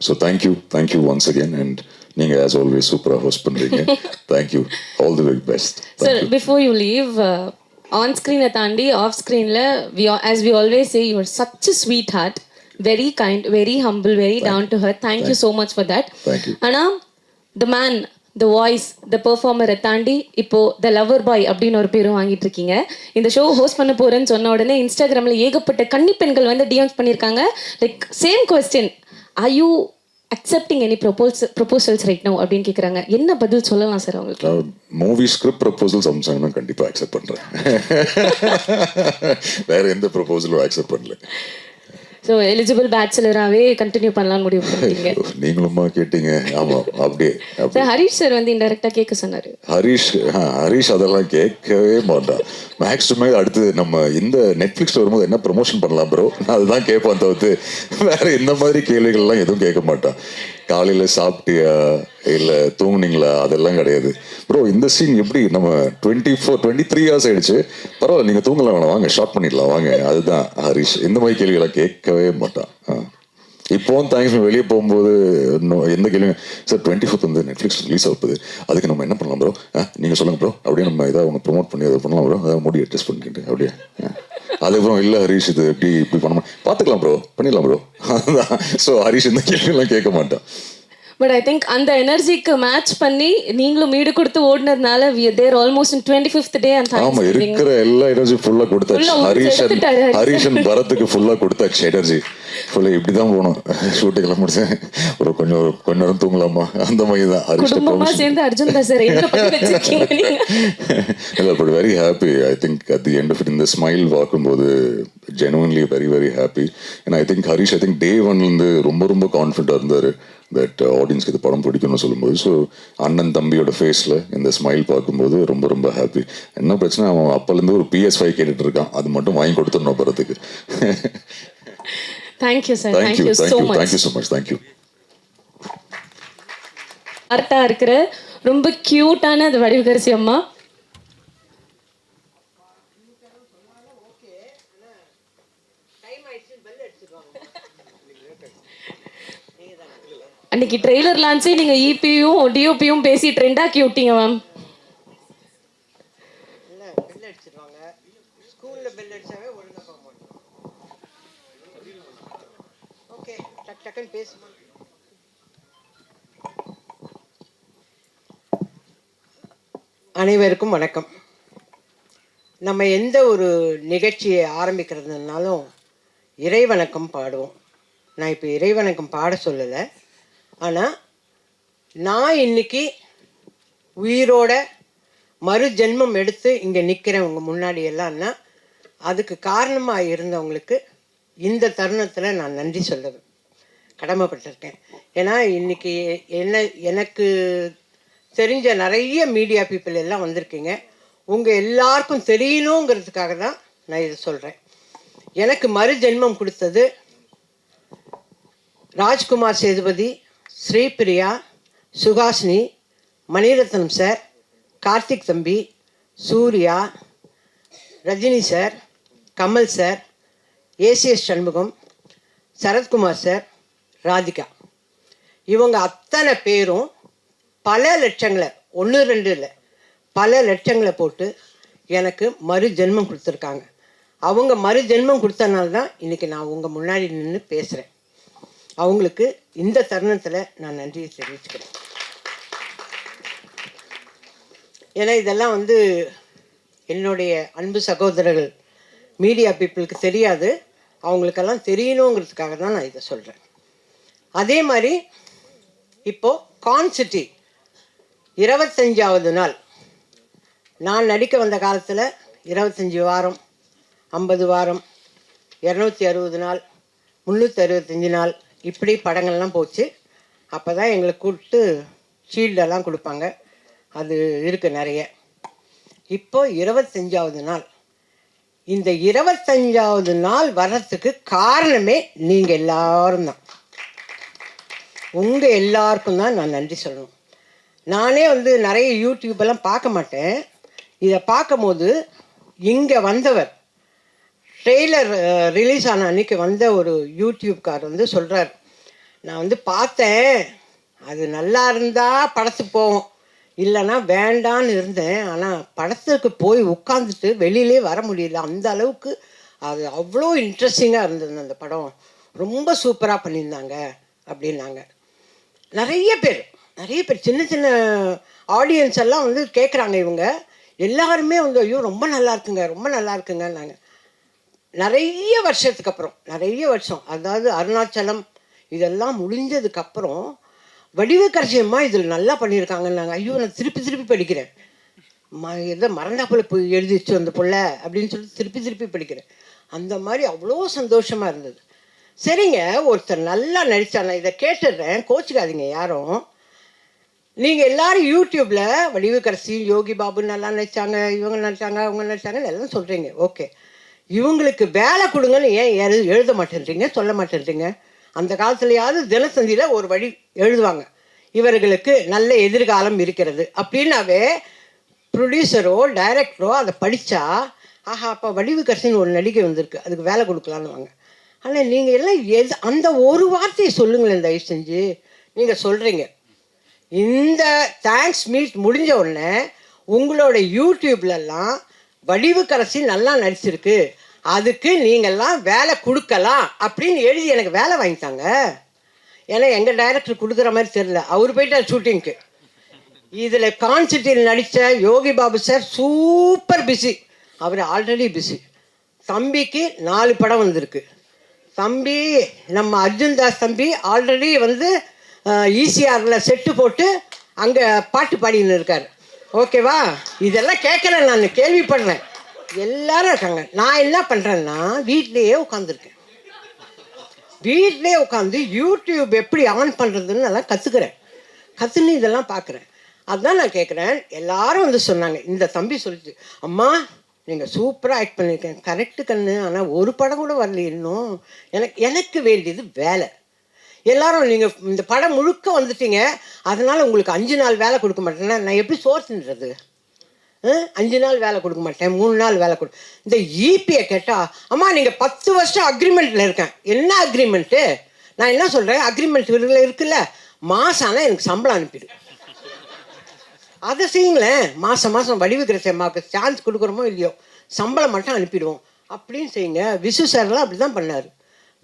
So thank you once again. And நீங்கள் ஆஸ் ஆல்வேஸ் சூப்பராக ஹோஸ்ட் பண்ணுறீங்க. Thank you, all the very best. Sir, before you leave, on ஸ்க்ரீனை தாண்டி ஆஃப் ஸ்க்ரீனில் as we always say, you are such a sweet heart, very kind, very humble, very down to earth. Thank you so much for that. ஆனால் the man, the voice, த பெர்ஃபார்மரை தாண்டி இப்போ த lover boy அப்படின்னு ஒரு பேரும் வாங்கிட்டு இருக்கீங்க. இந்த ஷோ ஹோஸ்ட் பண்ண போறேன்னு சொன்ன உடனே இன்ஸ்டாகிராமில் ஏகப்பட்ட கன்னி பெண்கள் வந்து டிஎம்ஸ் பண்ணியிருக்காங்க. Like same question, are you accepting any proposals right now அப்படின்னு கேட்குறாங்க. என்ன பதில் சொல்லலாம் சார் அவங்களுக்கு? மூவி ஸ்கிரிப்ட் ப்ரொபோசல்ஸ் அம்சாங்கன்னா கண்டிப்பாக அக்செப்ட் பண்ணுறேன். வேற எந்த ப்ரொபோசலும் அக்செப்ட் பண்ணல. ஸோ எலிஜிபிள் பேச்சுலராகவே கண்டினியூ பண்ணலாம்னு முடிவு பண்ணிட்டீங்க. நீங்களுமா கேட்டீங்க? ஆமாம், அப்படியே. சார், ஹரிஷ் சார் வந்து இன்டெரக்டாக கேட்க சொன்னார். ஹரிஷ் அதெல்லாம் கேட்கவே மாட்டான். மேக்ஸ் டு மேக்ஸ் அடுத்து நம்ம இந்த நெட்ஃப்ளிக்ஸில் வரும்போது என்ன ப்ரமோஷன் பண்ணலாம் ப்ரோ, அதுதான் கேட்பான் தவிர்த்து வேற இந்த மாதிரி கேள்விகள்லாம் எதுவும் கேட்க மாட்டான். காலையில் சாப்பிட்டியா இல்லை தூங்குனீங்களா அதெல்லாம் கிடையாது. ப்ரோ இந்த சீன் எப்படி, நம்ம 23 hours ஆயிடுச்சு, பரவாயில்ல நீங்கள் தூங்கலாம், வேணாம் வாங்க ஷார்ட் பண்ணிடலாம் வாங்க, அதுதான் ஹரிஷ். இந்த மாதிரி கேள்விகளாம் கேட்கவே மாட்டான். இப்போவும் தேங்க்ஸ் வெளியே போகும்போது எந்த கேள்வியும் சார் 25th வந்து நெட்ஃப்ளிக்ஸ் ரிலீஸ் ஆகுது, அதுக்கு நம்ம என்ன பண்ணலாம் ப்ரோ, நீங்கள் சொல்லுங்க ப்ரோ, அப்படியே நம்ம இதை அவங்க ப்ரொமோட் பண்ணி அதை பண்ணலாம் ப்ரோ, அதை முடி அட்ஜஸ்ட் பண்ணிக்கிட்டு அப்படியே அதுக்கப்புறம் இல்லை ஹரிஷ் இது இப்படி பண்ணணும் பார்த்துக்கலாம் ப்ரோ, பண்ணிடலாம் ப்ரோ. அதுதான். ஸோ ஹரிஷ் இந்த கேள்வியெல்லாம் கேட்க மாட்டான். பட் ஐ திங்க் அந்த எனர்ஜிக்கு மேட்ச் பண்ணி நீங்களும் ஈடு கொடுத்து ஓடினதுனால தேர் almost in 25th day and ஆமா, இருக்கிற எல்லா எனர்ஜி ஃபுல்லா கொடுத்தாச்சு. ஹரிஷன் பரத்துக்கு ஃபுல்லா கொடுத்தாச்சு எனர்ஜி ஃபுல்லா. இப்படிதான் போகணும், ஷூட்டிங்லாம் முடிச்சேன் ஒரு கொஞ்சம் நேரம் தூங்கலாமா அந்த மாதிரி தான். குடும்பமா சேர்ந்து அர்ஜுன் தாஸ் சார் என்ன பண்ணி வச்சிருக்கீங்க நீங்க? இல்லை, but very happy. I think at the end of it இந்த ஸ்மைல் பார்க்கும்போது genuinely very very happy. And I think Harish I think day ஒன்லேருந்து ரொம்ப கான்ஃபிடென்ட்டாக இருந்தார் தட் ஆடியன்ஸ்க்கு இது படம் பிடிக்கும்னு சொல்லும்போது. ஸோ அண்ணன் தம்பியோட ஃபேஸில் இந்த ஸ்மைல் பார்க்கும்போது ரொம்ப ஹாப்பி. என்ன பிரச்சனை, அவன் அப்போலேருந்து ஒரு PS5 கேட்டுட்டு இருக்கான், அது மட்டும் வாங்கி கொடுத்துடணும் படத்துக்கு. Thank you sir, thank you so much. Thank you. ஆர்ட்டா இருக்கிற ரொம்ப கியூட்டான அது வடிவகரிசி அம்மா. அன்னைக்கு ட்ரெய்லர் லான்ச்சே நீங்க இபியும் டிஓபியும் பேசி ட்ரெண்டாக்கி விட்டீங்க மேம். பெல் அடிச்சிருவாங்க ஸ்கூல்ல, பெல் அடிச்சாவே ஒழுங்கா போக மாட்டோம். ஓகே, டக்குன்னு பேசு. அனைவருக்கும் வணக்கம். நம்ம எந்த ஒரு நிகழ்ச்சியை ஆரம்பிக்கிறதுனாலும் இறைவணக்கம் பாடுவோம். நான் இப்போ இறைவணக்கம் பாட சொல்லலை, ஆனால் நான் இன்னைக்கு உயிரோட மறு ஜென்மம் எடுத்து இங்கே நிற்கிறேன் உங்கள் முன்னாடி எல்லாம்னா அதுக்கு காரணமாக இருந்தவங்களுக்கு இந்த தருணத்தில் நான் நன்றி சொல்ல கடமைப்பட்டிருக்கேன். ஏன்னா இன்னைக்கு எனக்கு தெரிஞ்ச நிறைய மீடியா பீப்புள் எல்லாம் வந்திருக்கீங்க. உங்கள் எல்லாருக்கும் தெரியணுங்கிறதுக்காக தான் நான் இதை சொல்கிறேன். எனக்கு மறு ஜென்மம் கொடுத்தது ராஜ்குமார் சேதுபதி, ஸ்ரீபிரியா, சுகாசினி, மணிரத்னம் சார், கார்த்திக் தம்பி, Suriya, Rajini sir, Kamal sir, ACS Shanmugam, Sarathkumar sir, Radhika. இவங்க அத்தனை பேரும் பல லட்சங்களை, 1-2 இல்லை, பல லட்சங்களை போட்டு எனக்கு மறு ஜென்மம் கொடுத்துருக்காங்க. அவங்க மறு ஜென்மம் கொடுத்தனால தான் இன்றைக்கி நான் உங்கள் முன்னாடி நின்று பேசுகிறேன். அவங்களுக்கு இந்த தருணத்தில் நான் நன்றியை தெரிவிச்சுக்கிறேன். ஏன்னா இதெல்லாம் என்னுடைய அன்பு சகோதரர்கள் மீடியா பீப்புளுக்கு தெரியாது, அவங்களுக்கெல்லாம் தெரியணுங்கிறதுக்காக தான் நான் இதை சொல்கிறேன். அதே மாதிரி இப்போது கான்சிட்டி 25வது நாள். நான் நடிக்க வந்த காலத்தில் 25 வாரம், 50 வாரம், 260 நாள், 365 நாள் இப்படி படங்கள்லாம் போச்சு. அப்போ தான் எங்களை கூப்பிட்டு ஷீல்டெல்லாம் கொடுப்பாங்க, அது இருக்குது நிறைய. இப்போ 25வது நாள். இந்த 25வது நாள் வர்றதுக்கு காரணமே நீங்கள் எல்லாரும் தான். உங்கள் எல்லாருக்கும் தான் நான் நன்றி சொல்லணும். நானே நிறைய யூடியூப்பெல்லாம் பார்க்க மாட்டேன். இதை பார்க்கும்போது இங்கே வந்தவர் ட்ரெய்லர் ரிலீஸ் ஆன அன்றைக்கி வந்த ஒரு யூடியூப்கார் சொல்கிறார், நான் பார்த்தேன், அது நல்லா இருந்தால் படத்துக்கு போவோம், இல்லைன்னா வேண்டான்னு இருந்தேன், ஆனால் படத்துக்கு போய் உட்காந்துட்டு வெளியிலே வர முடியல, அந்த அளவுக்கு அது அவ்வளோ இன்ட்ரெஸ்டிங்காக இருந்தது அந்த படம், ரொம்ப சூப்பராக பண்ணியிருந்தாங்க அப்படின்னாங்க. நிறைய பேர் சின்ன சின்ன ஆடியன்ஸ் எல்லாம் கேட்குறாங்க. இவங்க எல்லாருமே ஐயோ ரொம்ப நல்லா இருக்குங்கன்னாங்க. நிறைய வருஷத்துக்கு அப்புறம், நிறைய வருஷம், அதாவது அருணாச்சலம் இதெல்லாம் முடிஞ்சதுக்கப்புறம் வடிவக்கரசியம்மா இதில் நல்லா பண்ணியிருக்காங்கன்னாங்க. ஐயோ நான் திருப்பி படிக்கிறேன், எதை மறந்தாப்புல போய் எழுதிச்சு அந்த புள்ள அப்படின்னு சொல்லி திருப்பி படிக்கிறேன். அந்த மாதிரி அவ்வளோ சந்தோஷமாக இருந்தது. சரிங்க, ஒருத்தர் நல்லா நடித்தாங்க, இதை கேட்டுடுறேன், கோச்சிக்காதீங்க யாரும். நீங்கள் எல்லோரும் யூடியூப்பில் வடிவக்கரசி, யோகி பாபு நல்லா நடித்தாங்க, இவங்க நடித்தாங்க, அவங்க நடித்தாங்கன்னு எல்லாம் சொல்கிறீங்க. ஓகே, இவங்களுக்கு வேலை கொடுங்கன்னு ஏன் எழுத மாட்டேன்றீங்க, சொல்ல மாட்டேன்றீங்க? அந்த காலத்துலையாவது தினத்தந்தியில் ஒரு வழி எழுதுவாங்க, இவர்களுக்கு நல்ல எதிர்காலம் இருக்கிறது அப்படின்னாவே ப்ரொடியூசரோ டைரக்டரோ அதை படித்தா, ஆஹா அப்போ வடிவக்கரசின்னு ஒரு நடிகை வந்திருக்கு, அதுக்கு வேலை கொடுக்கலான்னு வாங்க. ஆனால் நீங்கள் எல்லாம் அந்த ஒரு வார்த்தையை சொல்லுங்களேன் தயவு செஞ்சு. நீங்கள் சொல்கிறீங்க இந்த தேங்க்ஸ் மீட் முடிஞ்ச உடனே உங்களோட யூடியூப்லலாம் வடிவுக்கரசி நல்லா நடிச்சிருக்கு, அதுக்கு நீங்கள்லாம் வேலை கொடுக்கலாம் அப்படின்னு எழுதி எனக்கு வேலை வாங்கித்தாங்க. ஏன்னா எங்கள் டைரக்டர் கொடுக்குற மாதிரி தெரியல, அவர் போயிட்டார் ஷூட்டிங்க்கு. இதில் கான்செப்டில் நடித்த Yogi Babu sir super busy, அவர் ஆல்ரெடி பிஸி. தம்பிக்கு 4 படம் வந்திருக்கு. தம்பி நம்ம அர்ஜுன் தாஸ் தம்பி ஆல்ரெடி வந்து ஈசிஆரில் செட்டு போட்டு அங்கே பாட்டு பாடின்னு இருக்கார். ஓகேவா? இதெல்லாம் கேட்குறேன், நான் கேள்விப்படுறேன், எல்லாரும் இருக்காங்க. நான் என்ன பண்ணுறேன்னா வீட்லேயே உட்காந்துருக்கேன். வீட்டிலே உட்காந்து யூடியூப் எப்படி ஆன் பண்ணுறதுன்னு நல்லா கற்றுன்னு இதெல்லாம் பார்க்குறேன். அதுதான் நான் கேட்குறேன். எல்லாரும் வந்து சொன்னாங்க, இந்த தம்பி சொல்லிச்சு, அம்மா நீங்கள் சூப்பராக ஆக்ட் பண்ணியிருக்கேன். கரெக்டு கண்ணு, ஆனால் ஒரு படம் கூட வரல இன்னும். எனக்கு வேண்டியது வேலை. எல்லாரும் நீங்கள் இந்த படம் முழுக்க வந்துட்டீங்க, அதனால் உங்களுக்கு 5 நாள் வேலை கொடுக்க மாட்டேன்னா நான் எப்படி சோர்த்துன்றது? 5 நாள் வேலை கொடுக்க மாட்டேன், 3 நாள் வேலை இந்த ஈபியை கேட்டால், அம்மா நீங்கள் 10 வருஷம் அக்ரிமெண்ட்டில் இருக்கேன். என்ன அக்ரிமெண்ட்டு? நான் என்ன சொல்கிறேன், அக்ரிமெண்ட் இருக்குல்ல, மாதம் ஆனால் எனக்கு சம்பளம் அனுப்பிடு. அதை செய்யுங்களேன். மாதம் வடிவுக்கரசி அம்மாவுக்கு சான்ஸ் கொடுக்குறோமோ இல்லையோ, சம்பளம் மட்டும் அனுப்பிடுவோம் அப்படின்னு செய்யுங்க. விசு சார்லாம் அப்படி தான் பண்ணார்.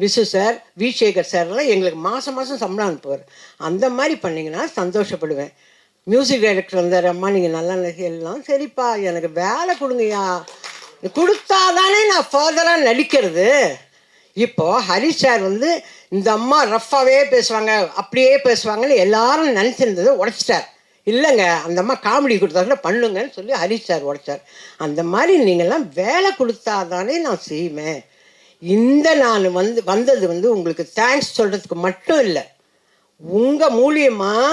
விசு சார், வி சேகர் சார்லாம் எங்களுக்கு மாதம் சம்பளம் அனுப்புவார். அந்த மாதிரி பண்ணிங்கன்னா சந்தோஷப்படுவேன். மியூசிக் டைரக்டர் வந்தார், அம்மா நீங்கள் நல்லா எல்லாம் சரிப்பா, எனக்கு வேலை கொடுங்கய்யா, கொடுத்தாதானே நான் ஃபர்தராக நடிக்கிறது. இப்போது ஹரிஷ் சார் வந்து இந்த அம்மா ரஃப்பாகவே பேசுவாங்க, அப்படியே பேசுவாங்கன்னு எல்லாரும் நினச்சிருந்ததை உடைச்சிட்டார். இல்லைங்க, அந்த அம்மா காமெடி கொடுத்தாங்க பண்ணுங்கன்னு சொல்லி ஹரிஷ் சார் உடைச்சார். அந்த மாதிரி நீங்கள்லாம் வேலை கொடுத்தாதானே நான் செய்வேன். நான் வந்தது வந்து உங்களுக்கு தேங்க்ஸ் சொல்கிறதுக்கு மட்டும் இல்லை, உங்கள் மூலியமாக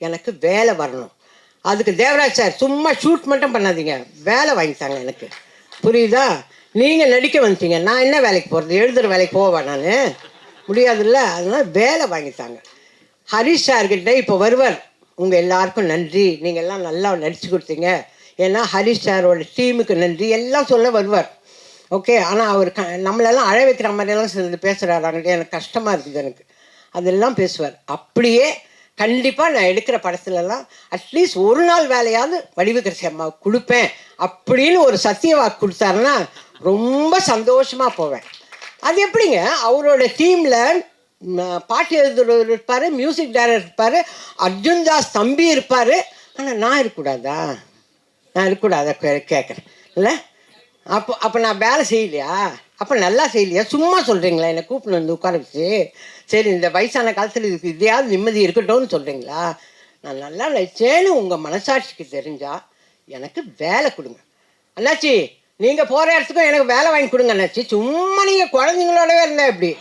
எனக்கு வேலை வரணும். அதுக்கு தேவராஜ் சார் சும்மா ஷூட் மட்டும் பண்ணாதீங்க, வேலை வாங்கித்தாங்க எனக்கு. புரியுதா? நீங்கள் நடிக்க வந்துட்டீங்க, நான் என்ன வேலைக்கு போகிறது? எழுதுகிற வேலைக்கு போவேன் நான்? முடியாதுல்ல. அதனால் வேலை வாங்கித்தாங்க. ஹரிஷ் சார்கிட்ட இப்போ வருவார். உங்கள் எல்லாருக்கும் நன்றி, நீங்கள் எல்லாம் நல்லா நடித்து கொடுத்தீங்க. ஏன்னா ஹரிஷ் சாரோட டீமுக்கு நன்றி எல்லாம் சொல்ல வருவார். ஓகே. ஆனால் அவர் நம்மளெல்லாம் அழ வைக்கிற மாதிரியெல்லாம் சிலது பேசுகிறாராங்கள்ட்ட எனக்கு கஷ்டமாக இருக்குது. எனக்கு அதெல்லாம் பேசுவார். அப்படியே கண்டிப்பாக நான் எடுக்கிற படத்துலலாம் அட்லீஸ்ட் ஒரு நாள் வேலையாவது வடிவுக்கரசி அம்மாவுக்கு கொடுப்பேன் அப்படின்னு ஒரு சத்திய வாக்கு கொடுத்தாருன்னா ரொம்ப சந்தோஷமாக போவேன். அது எப்படிங்க, அவரோட டீமில் பாட்டு எழுதுறவர் இருப்பார், மியூசிக் டைரக்டர் இருப்பார், அர்ஜுன் தாஸ் தம்பி இருப்பார். ஆனால் நான் இருக்கக்கூடாதா? நான் இருக்கக்கூடாதா கேட்குறேன் இல்லை? அப்போ நான் வேலை செய்யலையா? அப்போ நல்லா செய்யலையா? சும்மா சொல்கிறீங்களா? என்னை கூப்பிட்டு வந்து உட்கார வச்சு, சரி இந்த வயசான காலத்தில் இதுக்கு இதையாவது நிம்மதி இருக்கட்டும்னு சொல்கிறீங்களா? நான் நல்லா நடிச்சேன்னு உங்கள் மனசாட்சிக்கு தெரிஞ்சால் எனக்கு வேலை கொடுங்க அண்ணாச்சி. நீங்கள் போகிற இடத்துக்கும் எனக்கு வேலை வாங்கி கொடுங்க அண்ணாச்சி. சும்மா நீங்கள் குழந்தைங்களோடவே இருந்தேன் இப்படி.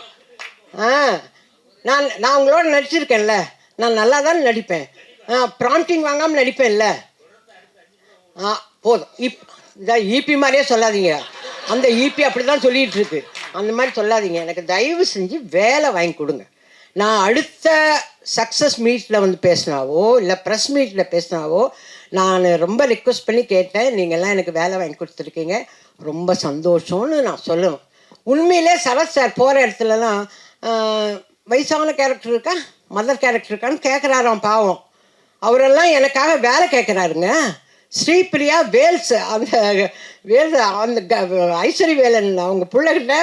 நான் உங்களோட நடிச்சிருக்கேன்ல, நான் நல்லா தான் நடிப்பேன். ப்ராம்ப்டிங் வாங்காமல் நடிப்பேன்ல. போதும். இந்த ஈபி மாதிரியே சொல்லாதீங்க. அந்த ஈபி அப்படி தான் சொல்லிகிட்டு இருக்கு. அந்த மாதிரி சொல்லாதீங்க. எனக்கு தயவு செஞ்சு வேலை வாங்கி கொடுங்க. நான் அடுத்த சக்ஸஸ் மீட்டில் வந்து பேசினாவோ இல்லை ப்ரெஸ் மீட்டில் பேசினாவோ நான் ரொம்ப ரிக்வெஸ்ட் பண்ணி கேட்டேன். நீங்கள்லாம் எனக்கு வேலை வாங்கி கொடுத்துருக்கீங்க, ரொம்ப சந்தோஷம்னு நான் சொல்லணும். உண்மையிலே சரத் சார் போகிற இடத்துலலாம் வயசான கேரக்டர் இருக்கா, மதர் கேரக்டர் இருக்கான்னு கேட்குறாராம். பாவம், அவரெல்லாம் எனக்காக வேலை கேட்குறாருங்க. ஸ்ரீபிரியா வேல்ஸ், அந்த ஐஸ்வரி வேலன் அவங்க பிள்ளைகிட்ட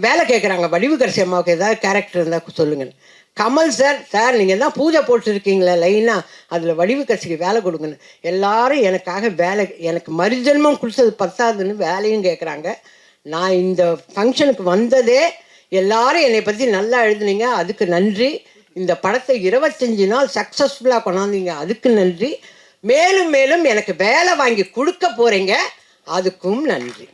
வேலை கேட்குறாங்க, வடிவுக்கரசி அம்மாவுக்கு ஏதாவது கேரக்டர் இருந்தால் சொல்லுங்கன்னு. கமல் சார் நீங்கள் தான் பூஜை போட்டுருக்கீங்களே லைனாக, அதில் வடிவுக்கரசிக்கு வேலை கொடுங்கன்னு எல்லாரும் எனக்காக வேலை, எனக்கு மறுஜென்மம் கொடுத்தது பத்தாதுன்னு வேலையும் கேட்குறாங்க. நான் இந்த ஃபங்க்ஷனுக்கு வந்ததே எல்லாரும் என்னை பற்றி நல்லா எழுதுனீங்க, அதுக்கு நன்றி. இந்த படத்தை 25 நாள் சக்ஸஸ்ஃபுல்லாக கொண்டாந்தீங்க, அதுக்கு நன்றி. மேலும் மேலும் எனக்கு வேலை வாங்கி கொடுக்க போகிறீங்க, அதுக்கும் நன்றி.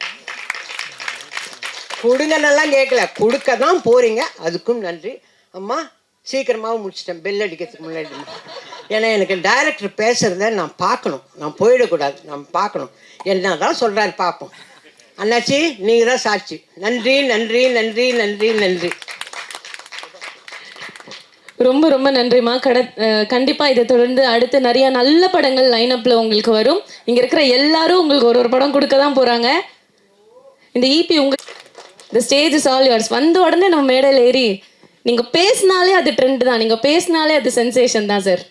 கொடுங்கன்னெல்லாம் கேட்கல, கொடுக்க தான் போகிறீங்க, அதுக்கும் நன்றி. அம்மா சீக்கிரமாகவும் முடிச்சிட்டேன், பெல் அடிக்கிறதுக்கு முன்னாடி. ஏன்னா எனக்கு டைரக்டர் பேசுகிறத நான் பார்க்கணும், நான் போயிடக்கூடாது, நான் பார்க்கணும். என்ன தான் சொல்கிறாரு பார்ப்போம். அண்ணாச்சி நீங்கள் தான் சாட்சி. நன்றி நன்றி நன்றி நன்றி நன்றி. ரொம்ப ரொம்ப நன்றிம்மா. கண்டிப்பாக இதை தொடர்ந்து அடுத்து நிறைய நல்ல படங்கள் லைனப்பில் உங்களுக்கு வரும். இங்கே இருக்கிற எல்லாரும் உங்களுக்கு ஒரு படம் கொடுக்க தான் போகிறாங்க. இந்த ஈபி the stage is all yours. வந்த உடனே நம்ம மேடையில் ஏறி நீங்கள் பேசினாலே அது ட்ரெண்ட் தான், நீங்கள் பேசினாலே அது சென்சேஷன் தான் சார்.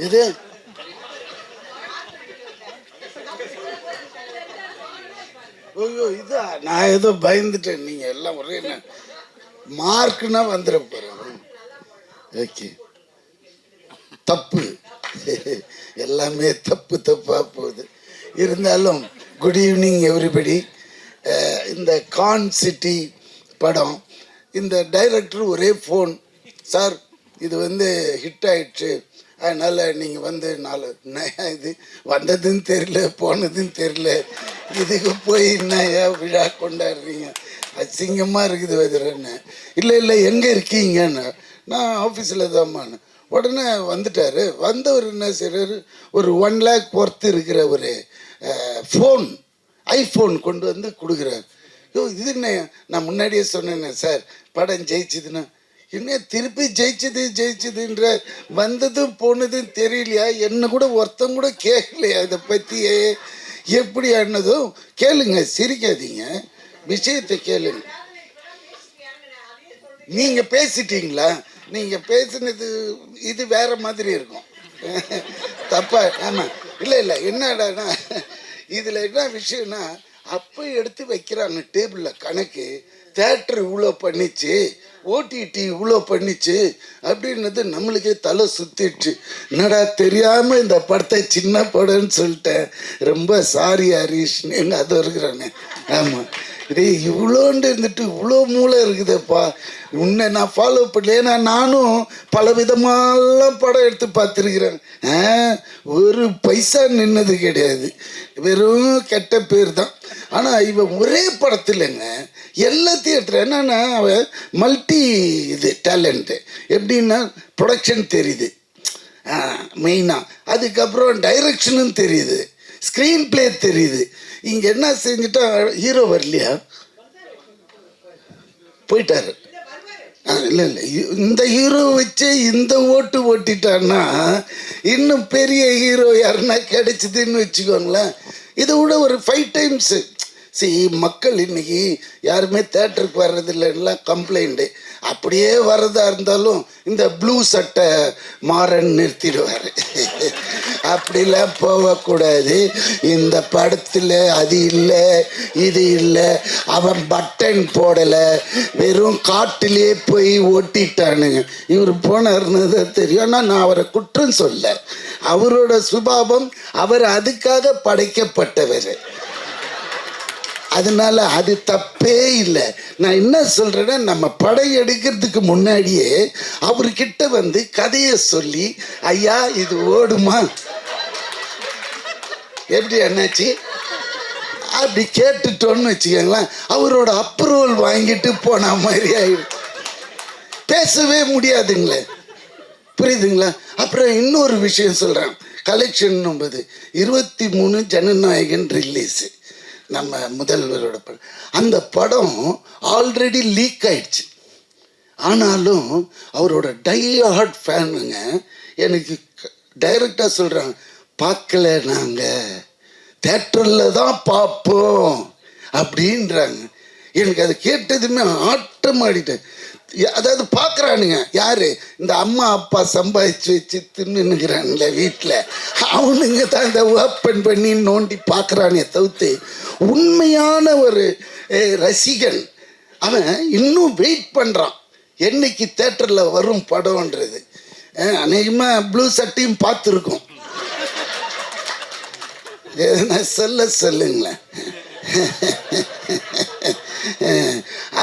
இது ஐயோ இதா நான் ஏதோ பயந்துட்டேன். நீங்கள் எல்லாம் ஒரே மார்க்குன்னா வந்துட போகிறேன். ஓகே, தப்பு எல்லாமே தப்பாக போகுது. இருந்தாலும் குட் ஈவினிங் எவ்ரிபடி. இந்த கான் சிட்டி படம், இந்த டைரக்டர் ஒரே ஃபோன், சார் இது ஹிட் ஆயிடுச்சு, அதனால் நீங்கள் இது வந்ததுன்னு தெரியல போனதுன்னு தெரியல, இதுக்கு போய் என்னையா விழா கொண்டாடுறீங்க, அசிங்கமாக இருக்குது வதுரன்னு. இல்லை எங்கே இருக்கீங்கன்னு, நான் ஆஃபீஸில் தான்மான்னு. உடனே வந்துட்டார். வந்தவர் என்ன செய்கிறாரு, ஒரு 1 lakh ஒர்த்து இருக்கிற ஒரு ஃபோன், ஐஃபோன் கொண்டு வந்து கொடுக்குறாரு. இது என்ன, நான் முன்னாடியே சொன்னேன்னே சார் படம் ஜெயிச்சுதுன்னா, என்ன திருப்பி ஜெயிச்சதுன்ற வந்ததும் போனதும் தெரியலையா, என்ன கூட ஒருத்தம் கூட கேட்கலையா இதை பற்றியே, எப்படி ஆனதும் கேளுங்க, சிரிக்காதீங்க, விஷயத்தை கேளுங்க. நீங்கள் பேசிட்டீங்களா, நீங்கள் பேசுனது இது வேற மாதிரி இருக்கும் தப்பா. ஆமாம், இல்லை என்னடானா இதில் என்ன விஷயம்னா, அப்போ எடுத்து வைக்கிறாங்க டேபிளில் கணக்கு, தேட்டர் இவ்வளோ பண்ணிச்சு, ஓடிடி இவ்வளோ பண்ணிச்சு அப்படின்னது நம்மளுக்கே தலை சுற்றிடுச்சு. என்னடா தெரியாமல் இந்த படத்தை சின்ன படம்னு சொல்லிட்டேன், ரொம்ப சாரி ஹரீஷ்னு எங்கள் அது இருக்கிறானே. ஆமாம், இதே இவ்வளோண்டு இருந்துட்டு இவ்வளோ மூளை இருக்குதுப்பா, உன்னை நான் ஃபாலோ பண்ணல. ஏன்னா நானும் பல விதமாலாம் படம் எடுத்து பார்த்துருக்குறேன். ஒரு பைசா நின்னது கிடையாது, வெறும் கெட்ட பேர் தான். ஆனால் இவன் ஒரே படத்துலங்க எல்லாத்தையும் எடுத்துகிற. என்னன்னா அவன் மல்டி இது டேலண்ட்டு. எப்படின்னா ப்ரொடக்ஷன் தெரியுது மெயினாக, அதுக்கப்புறம் டைரக்ஷனும் தெரியுது, ஸ்க்ரீன் பிளே தெரியுது. இங்கே என்ன செஞ்சுட்டா, ஹீரோ வரலையா, போயிட்டாரு. இல்லை இந்த ஹீரோ வச்சு இந்த ஓட்டு ஓட்டிட்டான்னா இன்னும் பெரிய ஹீரோ யாருன்னா கிடைச்சிதுன்னு வச்சுக்கோங்களேன். இதை விட ஒரு 5 times. மக்கள் இன்னைக்கு யாருமே தேட்டருக்கு வர்றதில்லைன்னா கம்ப்ளைண்ட்டு. அப்படியே வர்றதா இருந்தாலும் இந்த ப்ளூ சட்டை மாறன் நிறுத்திடுவார். அப்படிலாம் போகக்கூடாது. இந்த படத்தில் அது இல்லை இது இல்லை, அவன் பட்டன் போடலை, வெறும் காட்டிலே போய் ஓட்டிட்டானுங்க. இவர் போனார்னு தான் தெரியும். ஆனால் நான் அவரை குற்றம் சொல்ல, அவரோட சுபாவம், அவர் அதுக்காக படைக்கப்பட்டவர், அதனால அது தப்பே இல்லை. நான் என்ன சொல்றேன்னா, நம்ம படம் எடுக்கிறதுக்கு முன்னாடியே அவர்கிட்ட கதையை சொல்லி, ஐயா இது ஓடுமா, எப்படி என்னாச்சு அப்படி கேட்டுட்டோன்னு வச்சுக்கோங்களேன், அவரோட அப்ரூவல் வாங்கிட்டு போன மாதிரி ஆயிடும். பேசவே முடியாதுங்களே, புரியுதுங்களா? அப்புறம் இன்னொரு விஷயம் சொல்கிறேன். கலெக்ஷன் 23 ஜனநாயகன் ரிலீஸு, நம்ம முதல்வரோட படம். அந்த படம் ஆல்ரெடி லீக் ஆயிடுச்சு. ஆனாலும் அவரோட டை ஹார்ட் ஃபேனுங்க எனக்கு டைரக்டாக சொல்கிறாங்க, பார்க்கல, நாங்கள் தேட்டரில் தான் பார்ப்போம் அப்படின்றாங்க. எனக்கு அதை கேட்டதுமே ஆட்டம் ஆடிட்டேன். அதாவது பார்க்குறானுங்க யார், இந்த அம்மா அப்பா சம்பாதிச்சு வச்சு தின்னுங்கிறான்ல வீட்டில், அவனுங்க தான் இந்த ஓப்பன் பண்ணி நோண்டி பார்க்குறானே தவிர்த்து உண்மையான ஒரு ரசிகன் அவன் இன்னும் வெயிட் பண்ணுறான் என்னைக்கு தேட்டரில் வரும் படம்ன்றது. அநேகமாக ப்ளூ சட்டையும் பார்த்துருக்கோம். எதனா சொல்லுங்களேன்.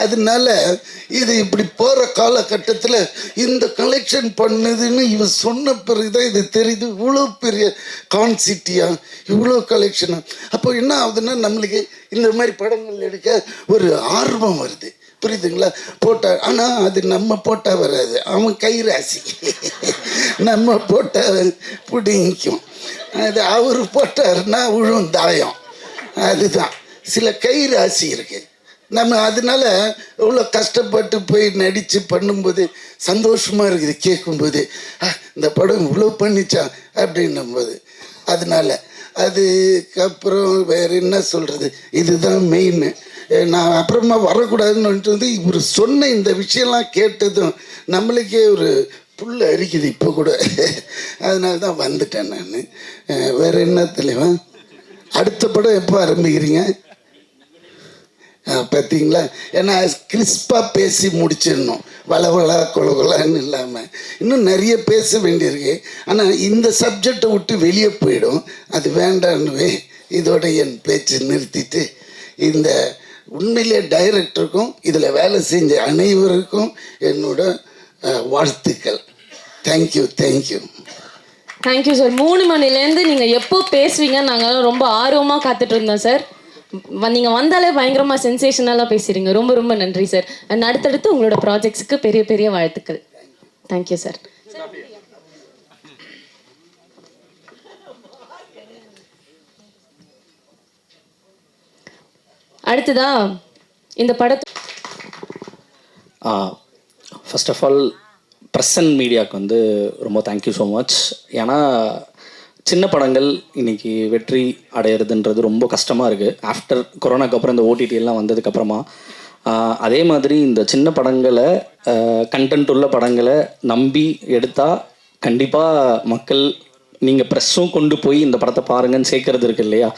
அதனால இது இப்படி போகிற காலகட்டத்தில் இந்த கலெக்ஷன் பண்ணுதுன்னு இவன் சொன்ன பிறகுதான் இது தெரியுது. இவ்வளோ பெரிய கான்சிட்டியா, இவ்வளோ கலெக்ஷனா. அப்போ என்ன ஆகுதுன்னா, நம்மளுக்கு இந்த மாதிரி படங்கள் எடுக்க ஒரு ஆர்வம் வருது, புரியுதுங்களா? போட்டா, ஆனால் அது நம்ம போட்டால் வராது, அவன் கை ராசி. நம்ம போட்டால் பிடிக்கும், அது அவர் போட்டாருன்னா விழும் தாயம். அதுதான் சில கை ராசி இருக்கு, நம்ம அதனால இவ்வளோ கஷ்டப்பட்டு போய் நடித்து பண்ணும்போது சந்தோஷமாக இருக்குது கேட்கும்போது, இந்த படம் இவ்வளோ பண்ணிச்சான் அப்படின்னும்போது. அதனால அதுக்கப்புறம் வேறு என்ன சொல்கிறது, இதுதான் மெயின். நான் அப்புறமா வரக்கூடாதுன்னு வந்து இவர் சொன்ன இந்த விஷயம்லாம் கேட்டதும் நம்மளுக்கே ஒரு புல் அரிக்குது இப்போ கூட. அதனால தான் வந்துட்டேன் நான். வேறு என்ன தலைவா, அடுத்த படம் எப்போ ஆரம்பிக்கிறீங்க? பார்த்தீங்களா, ஏன்னா கிறிஸ்பாக பேசி முடிச்சிடணும், வளவளா கொலகொலான்னு இல்லாமல். இன்னும் நிறைய பேச வேண்டியிருக்கு, ஆனால் இந்த சப்ஜெக்டை விட்டு வெளியே போயிடும், அது வேண்டான்னு இதோட என் பேச்சு நிறுத்திட்டு, இந்த உண்மையிலே டைரக்டருக்கும் இதில் வேலை செஞ்ச அனைவருக்கும் என்னோட வாழ்த்துக்கள். Thank you thank you thank you sir. 3 மணிலேருந்து நீங்கள் எப்போ பேசுவீங்க நாங்கள் ரொம்ப ஆர்வமாக காத்துட்டு இருந்தோம் சார். நீங்கள் வந்தாலே பயங்கரமாக சென்சேஷனலாக பேசுகிறீங்க. ரொம்ப ரொம்ப நன்றி சார். அண்ட் அடுத்தடுத்து உங்களோட ப்ராஜெக்ட்ஸுக்கு பெரிய பெரிய வாழ்த்துக்கள். Thank you sir. அடுத்ததா இந்த படத்தை first of all press and மீடியாவுக்கு வந்து ரொம்ப தேங்க்யூ ஸோ மச். ஏன்னா சின்ன படங்கள் இன்றைக்கி வெற்றி அடையிறதுன்றது ரொம்ப கஷ்டமாக இருக்குது. ஆஃப்டர் கொரோனாக்கு அப்புறம் இந்த ஓடிடி எல்லாம் வந்ததுக்கப்புறமா அதே மாதிரி இந்த சின்ன படங்களை கண்டென்ட் உள்ள படங்களை நம்பி எடுத்தால் கண்டிப்பாக மக்கள் நீங்கள் ப்ரெஸ்ஸும் கொண்டு போய் இந்த படத்தை பாருங்கன்னு சேர்க்கறது இருக்கு இல்லையா,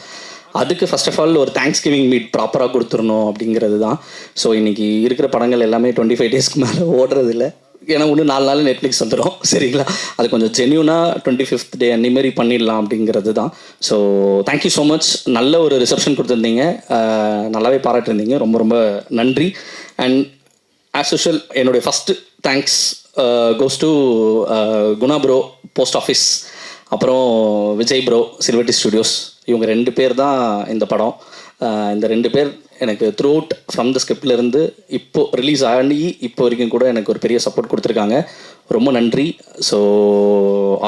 அதுக்கு ஃபர்ஸ்ட் ஆஃப் ஆல் ஒரு தேங்க்ஸ் கிவிங் மீட் ப்ராப்பராக கொடுத்துடணும் அப்படிங்கிறது தான். ஸோ இன்றைக்கி இருக்கிற படங்கள் எல்லாமே 25 டேஸ்க்கு மேலே ஓடுறதில்ல. ஏன்னா இன்னும் 4 நாள் நெட்ஃப்ளிக்ஸ் வந்துடும், சரிங்களா? அது கொஞ்சம் ஜென்யூனாக 25th டே அன்னிமாரி பண்ணிடலாம் அப்படிங்கிறது தான். So thank you so much. நல்ல ஒரு ரிசப்ஷன் கொடுத்துருந்தீங்க, நல்லாவே பாராட்டிருந்தீங்க, ரொம்ப ரொம்ப நன்றி. அண்ட் ஆஸ் யூஷுவல் என்னுடைய first thanks goes to Guna bro post office, அப்புறம் விஜய் ப்ரோ சில்வர்டி ஸ்டுடியோஸ். இவங்க 2 பேர் தான் இந்த படம். இந்த 2 பேர் எனக்கு த்ரூ அவுட் ஃப்ரம் த ஸ்கிரிப்ட்லேருந்து இப்போது ரிலீஸ் ஆகி இப்போ வரைக்கும் கூட எனக்கு ஒரு பெரிய சப்போர்ட் கொடுத்துருக்காங்க. ரொம்ப நன்றி. So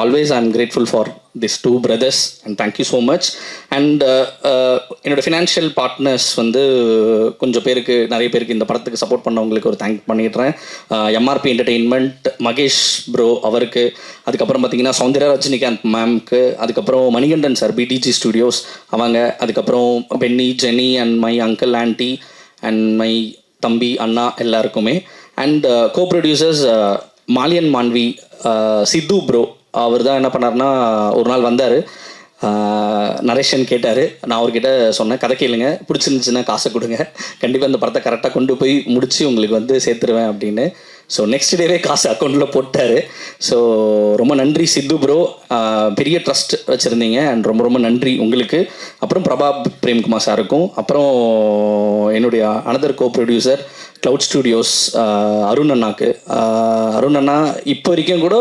always I am grateful for this 2 brothers and thank you so much. And என்னோடய ஃபினான்ஷியல் பார்ட்னர்ஸ் வந்து கொஞ்சம் பேருக்கு, நிறைய பேருக்கு இந்த படத்துக்கு சப்போர்ட் பண்ணவங்களுக்கு ஒரு தேங்க் பண்ணிடுறேன். எம்ஆர்பி என்டர்டெயின்மெண்ட், மகேஷ் ப்ரோ அவருக்கு, அதுக்கப்புறம் பார்த்தீங்கன்னா சௌந்தர்யா ரஜினிகாந்த் மேம்க்கு, அதுக்கப்புறம் மணிகண்டன் சார் பிடிஜி ஸ்டுடியோஸ் அவங்க, அதுக்கப்புறம் Benny, Jenny and my uncle aunty and my தம்பி அண்ணா எல்லாருக்குமே. And co producers Maliyan Manvi, Sidhu bro. அவர் தான் என்ன பண்ணார்னா, ஒரு நாள் வந்தார், நரேஷன் கேட்டார். நான் அவர்கிட்ட சொன்னேன், கதை கேளுங்க, பிடிச்சிருந்துச்சுன்னா காசை கொடுங்க, கண்டிப்பாக இந்த படத்தை கரெக்டாக கொண்டு போய் முடித்து உங்களுக்கு வந்து சேர்த்துருவேன் அப்படின்னு. ஸோ நெக்ஸ்ட் டேவே காசு அக்கௌண்ட்டில் போட்டார். ஸோ ரொம்ப நன்றி சித்து ப்ரோ, பெரிய ட்ரஸ்ட் வச்சுருந்தீங்க அண்ட் ரொம்ப ரொம்ப நன்றி உங்களுக்கு. அப்புறம் பிரபா பிரேம்குமார் சாருக்கும், அப்புறம் என்னுடைய அனதர் கோ ப்ரொடியூசர் க்ளவுட் ஸ்டுடியோஸ் அருண் அண்ணாக்கு. அருண் அண்ணா இப்போ வரைக்கும் கூட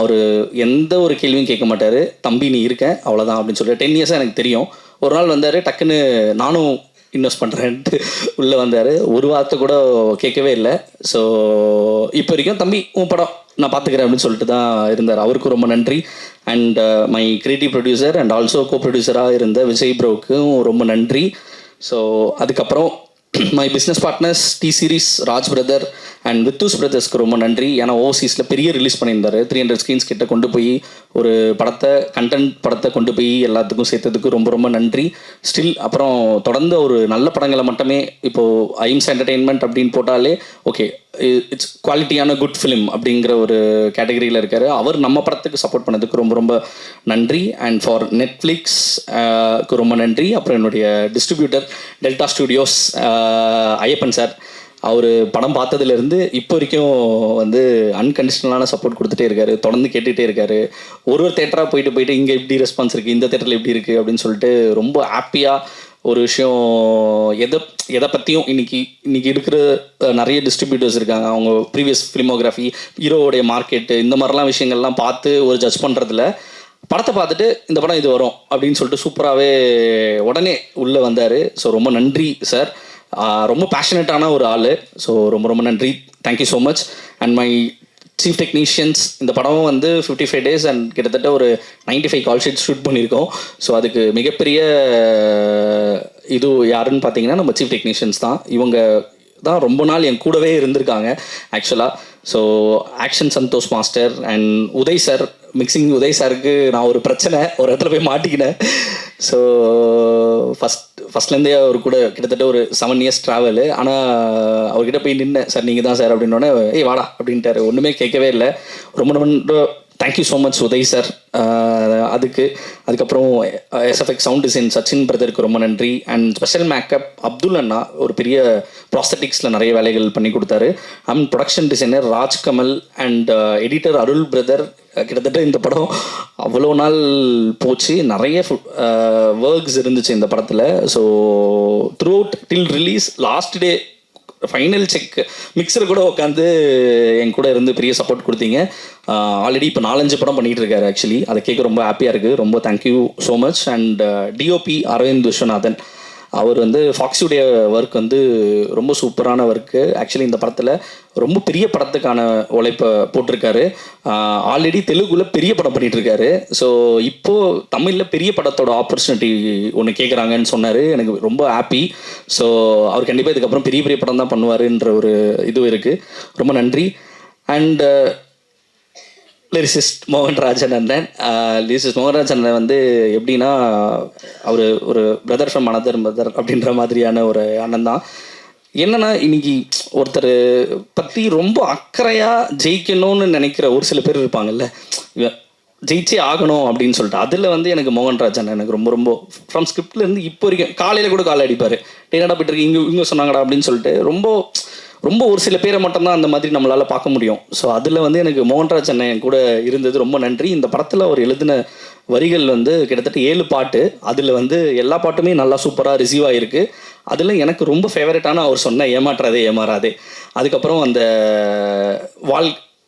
அவர் எந்த ஒரு கேள்வியும் கேட்க மாட்டார், தம்பி நீ இருக்க அவ்வளோதான் அப்படின்னு சொல்லிட்டு 10 இயர்ஸாக எனக்கு தெரியும். ஒரு நாள் வந்தார், டக்குன்னு நானும் இன்வெஸ்ட் பண்ணுறேன்ட்டு உள்ளே வந்தார், ஒரு வார்த்தை கூட கேட்கவே இல்லை. ஸோ இப்போ வரைக்கும் தம்பி உன் படம் நான் பார்த்துக்கிறேன் அப்படின்னு சொல்லிட்டு தான் இருந்தார். அவருக்கும் ரொம்ப நன்றி. And my creative producer and also co ப்ரொடியூசராக இருந்த விஜய் ப்ரோவுக்கும் ரொம்ப நன்றி. ஸோ அதுக்கப்புறம் my business partners T Series, Raj brother and Vithoos பிரதர்ஸ்க்கு ரொம்ப நன்றி. ஏன்னா ஓவர்சீஸில் பெரிய ரிலீஸ் பண்ணியிருந்தார், 300 ஸ்க்ரீன்ஸ் கிட்ட கொண்டு போய் ஒரு படத்தை, கண்டென்ட் படத்தை கொண்டு போய் எல்லாத்துக்கும் சேர்த்ததுக்கு ரொம்ப ரொம்ப நன்றி. ஸ்டில் அப்புறம் தொடர்ந்து ஒரு நல்ல படங்களை மட்டுமே, இப்போது ஐம்ஸ் என்டர்டெயின்மெண்ட் அப்படின்னு போட்டாலே ஓகே இட்ஸ் குவாலிட்டியான குட் ஃபிலிம் அப்படிங்கிற ஒரு கேட்டகரியில் இருக்கார். அவர் நம்ம படத்துக்கு சப்போர்ட் பண்ணதுக்கு ரொம்ப ரொம்ப நன்றி. அண்ட் ஃபார் நெட்ஃப்ளிக்ஸ்க்கு ரொம்ப நன்றி. அப்புறம் என்னுடைய distributor Delta studios Ayyappan sir, அவர் படம் பார்த்ததுலேருந்து இப்போ வரைக்கும் வந்து அன்கண்டிஷனலான சப்போர்ட் கொடுத்துட்டே இருக்காரு, தொடர்ந்து கேட்டுகிட்டே இருக்காரு. ஒரு தேட்டராக போயிட்டு இங்கே எப்படி ரெஸ்பான்ஸ் இருக்குது, இந்த தேட்டரில் எப்படி இருக்குது அப்படின்னு சொல்லிட்டு ரொம்ப ஹாப்பியாக ஒரு விஷயம். எதை பற்றியும் இன்னைக்கு இருக்கிற நிறைய டிஸ்ட்ரிபியூட்டர்ஸ் இருக்காங்க, அவங்க ப்ரீவியஸ் ஃபிலிமோகிராஃபி, ஹீரோவுடைய மார்க்கெட்டு, இந்த மாதிரிலாம் விஷயங்கள்லாம் பார்த்து ஒரு ஜட்ஜ் பண்ணுறதுல படத்தை பார்த்துட்டு இந்த படம் இது வரும் அப்படின்னு சொல்லிட்டு சூப்பராகவே உடனே உள்ளே வந்தார். ஸோ ரொம்ப நன்றி சார், ரொம்ப பேஷனட்டான ஒரு ஆள். ஸோ ரொம்ப ரொம்ப நன்றி, thank you so much. And my chief technicians. இந்த படம் வந்து 55 days அண்ட் கிட்டத்தட்ட ஒரு 95 கால் ஷீட் ஷூட் பண்ணியிருக்கோம். ஸோ அதுக்கு மிகப்பெரிய இது யாருன்னு பார்த்தீங்கன்னா நம்ம சீஃப் டெக்னீஷியன்ஸ் தான். இவங்க தான் ரொம்ப நாள் என் கூடவே இருந்திருக்காங்க ஆக்சுவலாக. So action Santhosh master and Uday sir, mixing Uday சாருக்கு நான் ஒரு பிரச்சனை ஒரு இடத்துல போய் மாட்டிக்கினேன். ஸோ ஃபஸ்ட்லேருந்தே அவர் கூட கிட்டத்தட்ட ஒரு 7 years ட்ராவலு. ஆனால் அவர்கிட்ட போய் நின்னேன், சார் நீங்கள் தான் சார் அப்படின்னோடனே ஏய் வாடா அப்படின்ட்டாரு. ஒன்றுமே கேட்கவே இல்லை. ரொம்ப ரொம்ப thank you so much Uday sir அதுக்கப்புறம் எஸ்எஃப்எக்ஸ் சவுண்ட் டிசைன் சச்சின் பிரதருக்கு ரொம்ப நன்றி. அண்ட் ஸ்பெஷல் மேக்கப் அப்துல் அண்ணா ஒரு பெரிய ப்ராஸ்தட்டிக்ஸில் நிறைய வேலைகள் பண்ணி கொடுத்தாரு. And production designer Rajkamal and editor Arul brother. கிட்டத்தட்ட இந்த படம் அவ்வளோ நாள் போச்சு, நிறைய ஒர்க்ஸ் இருந்துச்சு இந்த படத்தில். So throughout till release last day final check mixer கூட உட்காந்து என் கூட இருந்து பெரிய சப்போர்ட் கொடுத்தீங்க. ஆல்ரெடி இப்போ 4-5 படம் பண்ணிகிட்டு இருக்காரு ஆக்சுவலி. அதை கேட்க ரொம்ப ஹாப்பியாக இருக்குது. ரொம்ப thank you so much. And DOP Aravind Viswanathan, அவர் வந்து ஃபாக்ஸுடைய ஒர்க் வந்து ரொம்ப சூப்பரான ஒர்க்கு. ஆக்சுவலி இந்த படத்தில் ரொம்ப பெரிய படத்துக்கான உழைப்பை போட்டிருக்காரு. ஆல்ரெடி தெலுங்குல பெரிய படம் பண்ணிகிட்ருக்காரு. ஸோ இப்போது தமிழில் பெரிய படத்தோட ஆப்பர்ச்சுனிட்டி ஒன்று கேட்குறாங்கன்னு சொன்னார். எனக்கு ரொம்ப ஹாப்பி. ஸோ அவர் கண்டிப்பாக இதுக்கப்புறம் பெரிய பெரிய படம் தான் பண்ணுவாருன்ற ஒரு இது இருக்குது. ரொம்ப நன்றி. அண்ட் லிரிசிஸ்ட் மோகன்ராஜன் அண்ணன். லிரிசிஸ்ட் மோகன்ராஜன் அண்ணன் வந்து எப்படின்னா அவர் ஒரு பிரதர் ஃப்ரம் அனதர் மதர் அப்படின்ற மாதிரியான ஒரு அண்ணன் தான். என்னன்னா இன்னைக்கு ஒருத்தர் பற்றி ரொம்ப அக்கறையாக ஜெயிக்கணும்னு நினைக்கிற ஒரு சில பேர் இருப்பாங்கல்ல, ஜெயிச்சே ஆகணும் அப்படின்னு சொல்லிட்டு. அதில் வந்து எனக்கு மோகன்ராஜன் எனக்கு ரொம்ப ரொம்ப ஃப்ரம் ஸ்கிரிப்ட்லேருந்து இப்போ வரைக்கும் காலையில் கூட காலை அடிப்பார். என்னடா போய்ட்டு இருக்கு இங்கே சொன்னாங்கடா அப்படின்னு சொல்லிட்டு ரொம்ப ஒரு சில பேரை மட்டும்தான் அந்த மாதிரி நம்மளால் பார்க்க முடியும். ஸோ அதில் வந்து எனக்கு மோகன்ராஜ் அண்ணன் என் கூட இருந்தது ரொம்ப நன்றி. இந்த படத்தில் அவர் எழுதின வரிகள் வந்து கிட்டத்தட்ட 7 பாட்டு. அதில் வந்து எல்லா பாட்டுமே நல்லா சூப்பராக ரிசீவ் ஆகிருக்கு. அதில் எனக்கு ரொம்ப ஃபேவரட்டான அவர் சொன்ன ஏமாற்றாதே ஏமாறாதே. அதுக்கப்புறம் அந்த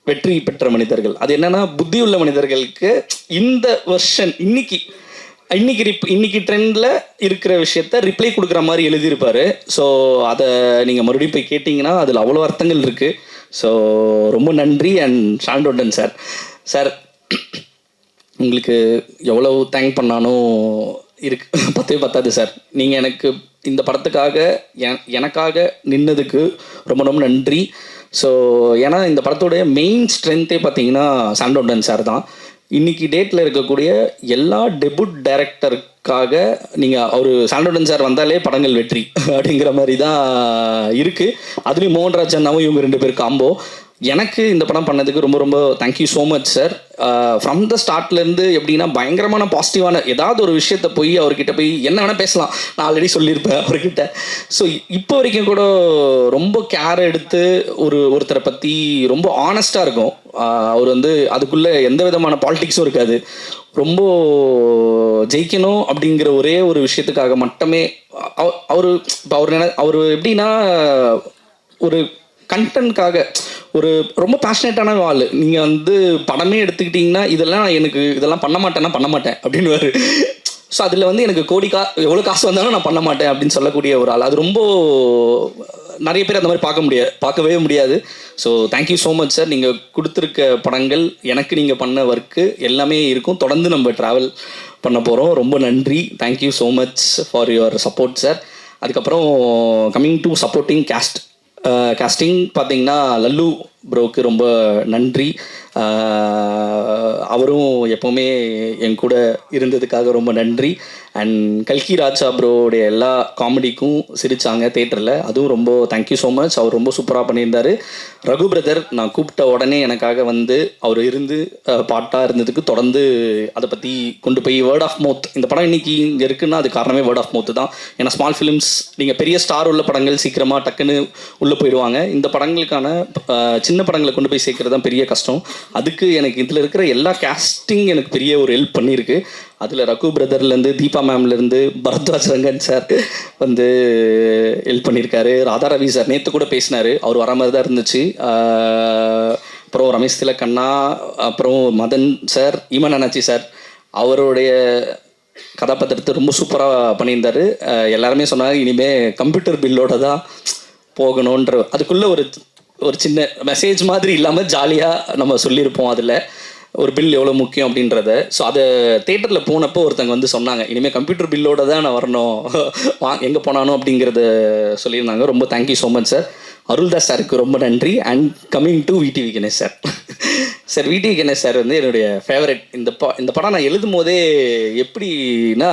வெற்றி பெற்ற மனிதர்கள், அது என்னென்னா புத்தியுள்ள மனிதர்களுக்கு இந்த வெர்ஷன் இன்னைக்கு ட்ரெண்டில் இருக்கிற விஷயத்த ரிப்ளை கொடுக்குற மாதிரி எழுதியிருப்பார். ஸோ அதை நீங்கள் மறுபடியும் போய் கேட்டிங்கன்னா அதில் அவ்வளோ அர்த்தங்கள் இருக்குது. ஸோ ரொம்ப நன்றி. அண்ட் ஷாண்டோடன் சார் உங்களுக்கு எவ்வளோ தேங்க் பண்ணாலும் பத்தாது சார். நீங்கள் எனக்கு இந்த படத்துக்காக எனக்காக நின்னதுக்கு ரொம்ப ரொம்ப நன்றி. ஸோ ஏன்னா இந்த படத்தோடைய மெயின் ஸ்ட்ரென்த்தே பார்த்தீங்கன்னா சாண்டோடன் சார் தான். இன்றைக்கி டேட்டில் இருக்கக்கூடிய எல்லா டெபுட் டைரக்டருக்காக நீங்கள் அவர் சாண்டோடன் சார் வந்தாலே படங்கள் வெற்றி அப்படிங்கிற மாதிரி தான் இருக்குது. அதுலேயும் மோகன்ராஜ் அண்ணாவும் இவங்க 2 பேர் காம்போ. எனக்கு இந்த படம் பண்ணதுக்கு ரொம்ப ரொம்ப thank you so much sir. From the ஸ்டார்ட்லேருந்து எப்படின்னா பயங்கரமான பாசிட்டிவான ஏதாவது ஒரு விஷயத்த போய் அவர்கிட்ட போய் என்ன வேணால் பேசலாம், நான் ஆல்ரெடி சொல்லியிருப்பேன் அவர்கிட்ட. ஸோ இப்போ வரைக்கும் கூட ரொம்ப கேர் எடுத்து ஒருத்தரை பற்றி ரொம்ப ஆனஸ்டாக இருக்கும். அவர் வந்து அதுக்குள்ளே எந்த விதமான பாலிடிக்ஸும் இருக்காது. ரொம்ப ஜெயிக்கணும் அப்படிங்கிற ஒரே ஒரு விஷயத்துக்காக மட்டுமே அவர் எப்படின்னா ஒரு கண்டென்ட்காக ரொம்ப பேஷனேட்டான ஆள். நீங்கள் வந்து படமே எடுத்துக்கிட்டிங்கன்னா இதெல்லாம் பண்ண மாட்டேன் அப்படின்னு. ஸோ அதில் வந்து எனக்கு எவ்வளோ காசு வந்தாலும் நான் பண்ண மாட்டேன் அப்படின்னு சொல்லக்கூடிய ஒரு ஆள். அது ரொம்ப நிறைய பேர் அந்த மாதிரி பார்க்கவே முடியாது. So thank you so much sir. நீங்கள் கொடுத்துருக்க படங்கள் எனக்கு நீங்கள் பண்ண ஒர்க்கு எல்லாமே இருக்கும். தொடர்ந்து நம்ம ட்ராவல் பண்ண போகிறோம். ரொம்ப நன்றி. Thank you so much for your support sir. அதுக்கப்புறம் கம்மிங் டு சப்போர்ட்டிங் காஸ்டிங் பார்த்தீங்கன்னா லல்லு ப்ரோக்கு ரொம்ப நன்றி. அவரும் எப்போவுமே என் கூட இருந்ததுக்காக ரொம்ப நன்றி. அண்ட் கல்கி ராஜா ப்ரோடைய எல்லா காமெடிக்கும் சிரித்தாங்க தேட்டரில், அதுவும் ரொம்ப தேங்க்யூ ஸோ மச். அவர் ரொம்ப சூப்பராக பண்ணியிருந்தார். ரகு பிரதர் நான் கூப்பிட்ட உடனே எனக்காக வந்து அவர் இருந்து பாட்டாக இருந்ததுக்கு தொடர்ந்து அதை பற்றி கொண்டு போய் வேர்ட் ஆஃப் மவுத், இந்த படம் இன்றைக்கி இங்கே இருக்குன்னா அது காரணமே வேர்ட் ஆஃப் மவுத் தான். ஏன்னா ஸ்மால் ஃபிலிம்ஸ் நீங்கள் பெரிய ஸ்டார் உள்ள படங்கள் சீக்கிரமாக டக்குன்னு உள்ளே போயிடுவாங்க. இந்த படங்களுக்கான சின்ன படங்களை கொண்டு போய் சேர்க்கறது தான் பெரிய கஷ்டம். அதுக்கு எனக்கு இதில் இருக்கிற எல்லா கேஸ்டிங் எனக்கு பெரிய ஒரு ஹெல்ப் பண்ணியிருக்கு. அதில் ரகு பிரதர்லேருந்து தீபா மேம்லேருந்து பரத்வாஜ் ரங்கன் சார் வந்து ஹெல்ப் பண்ணியிருக்காரு. ராதா ரவி சார் நேற்று கூட பேசினார், அவர் வர மாதிரி தான் இருந்துச்சு. அப்புறம் ரமேஷ் திலக்கண்ணா, அப்புறம் மதன் சார், ஈமன் அண்ணாச்சி சார் அவருடைய கதாபாத்திரத்தை ரொம்ப சூப்பராக பண்ணியிருந்தார். எல்லாருமே சொன்னாங்க இனிமேல் கம்ப்யூட்டர் பில்லோட தான் போகணுன்ற, அதுக்குள்ளே ஒரு சின்ன மெசேஜ் மாதிரி இல்லாமல் ஜாலியாக நம்ம சொல்லியிருப்போம் அதில் ஒரு பில் எவ்வளோ முக்கியம் அப்படின்றத. ஸோ அதை தேட்டரில் போனப்போ ஒருத்தங்க வந்து சொன்னாங்க, இனிமேல் கம்ப்யூட்டர் பில்லோட தான் நான் வரணும் எங்கே போனானோ அப்படிங்கிறத சொல்லியிருந்தாங்க. ரொம்ப thank you so much sir. Aruldas சாருக்கு ரொம்ப நன்றி. And coming to VTV Ganesh sir. Sir VTV Ganesh sir வந்து என்னுடைய ஃபேவரட். இந்த படம் நான் எழுதும் போதே எப்படின்னா,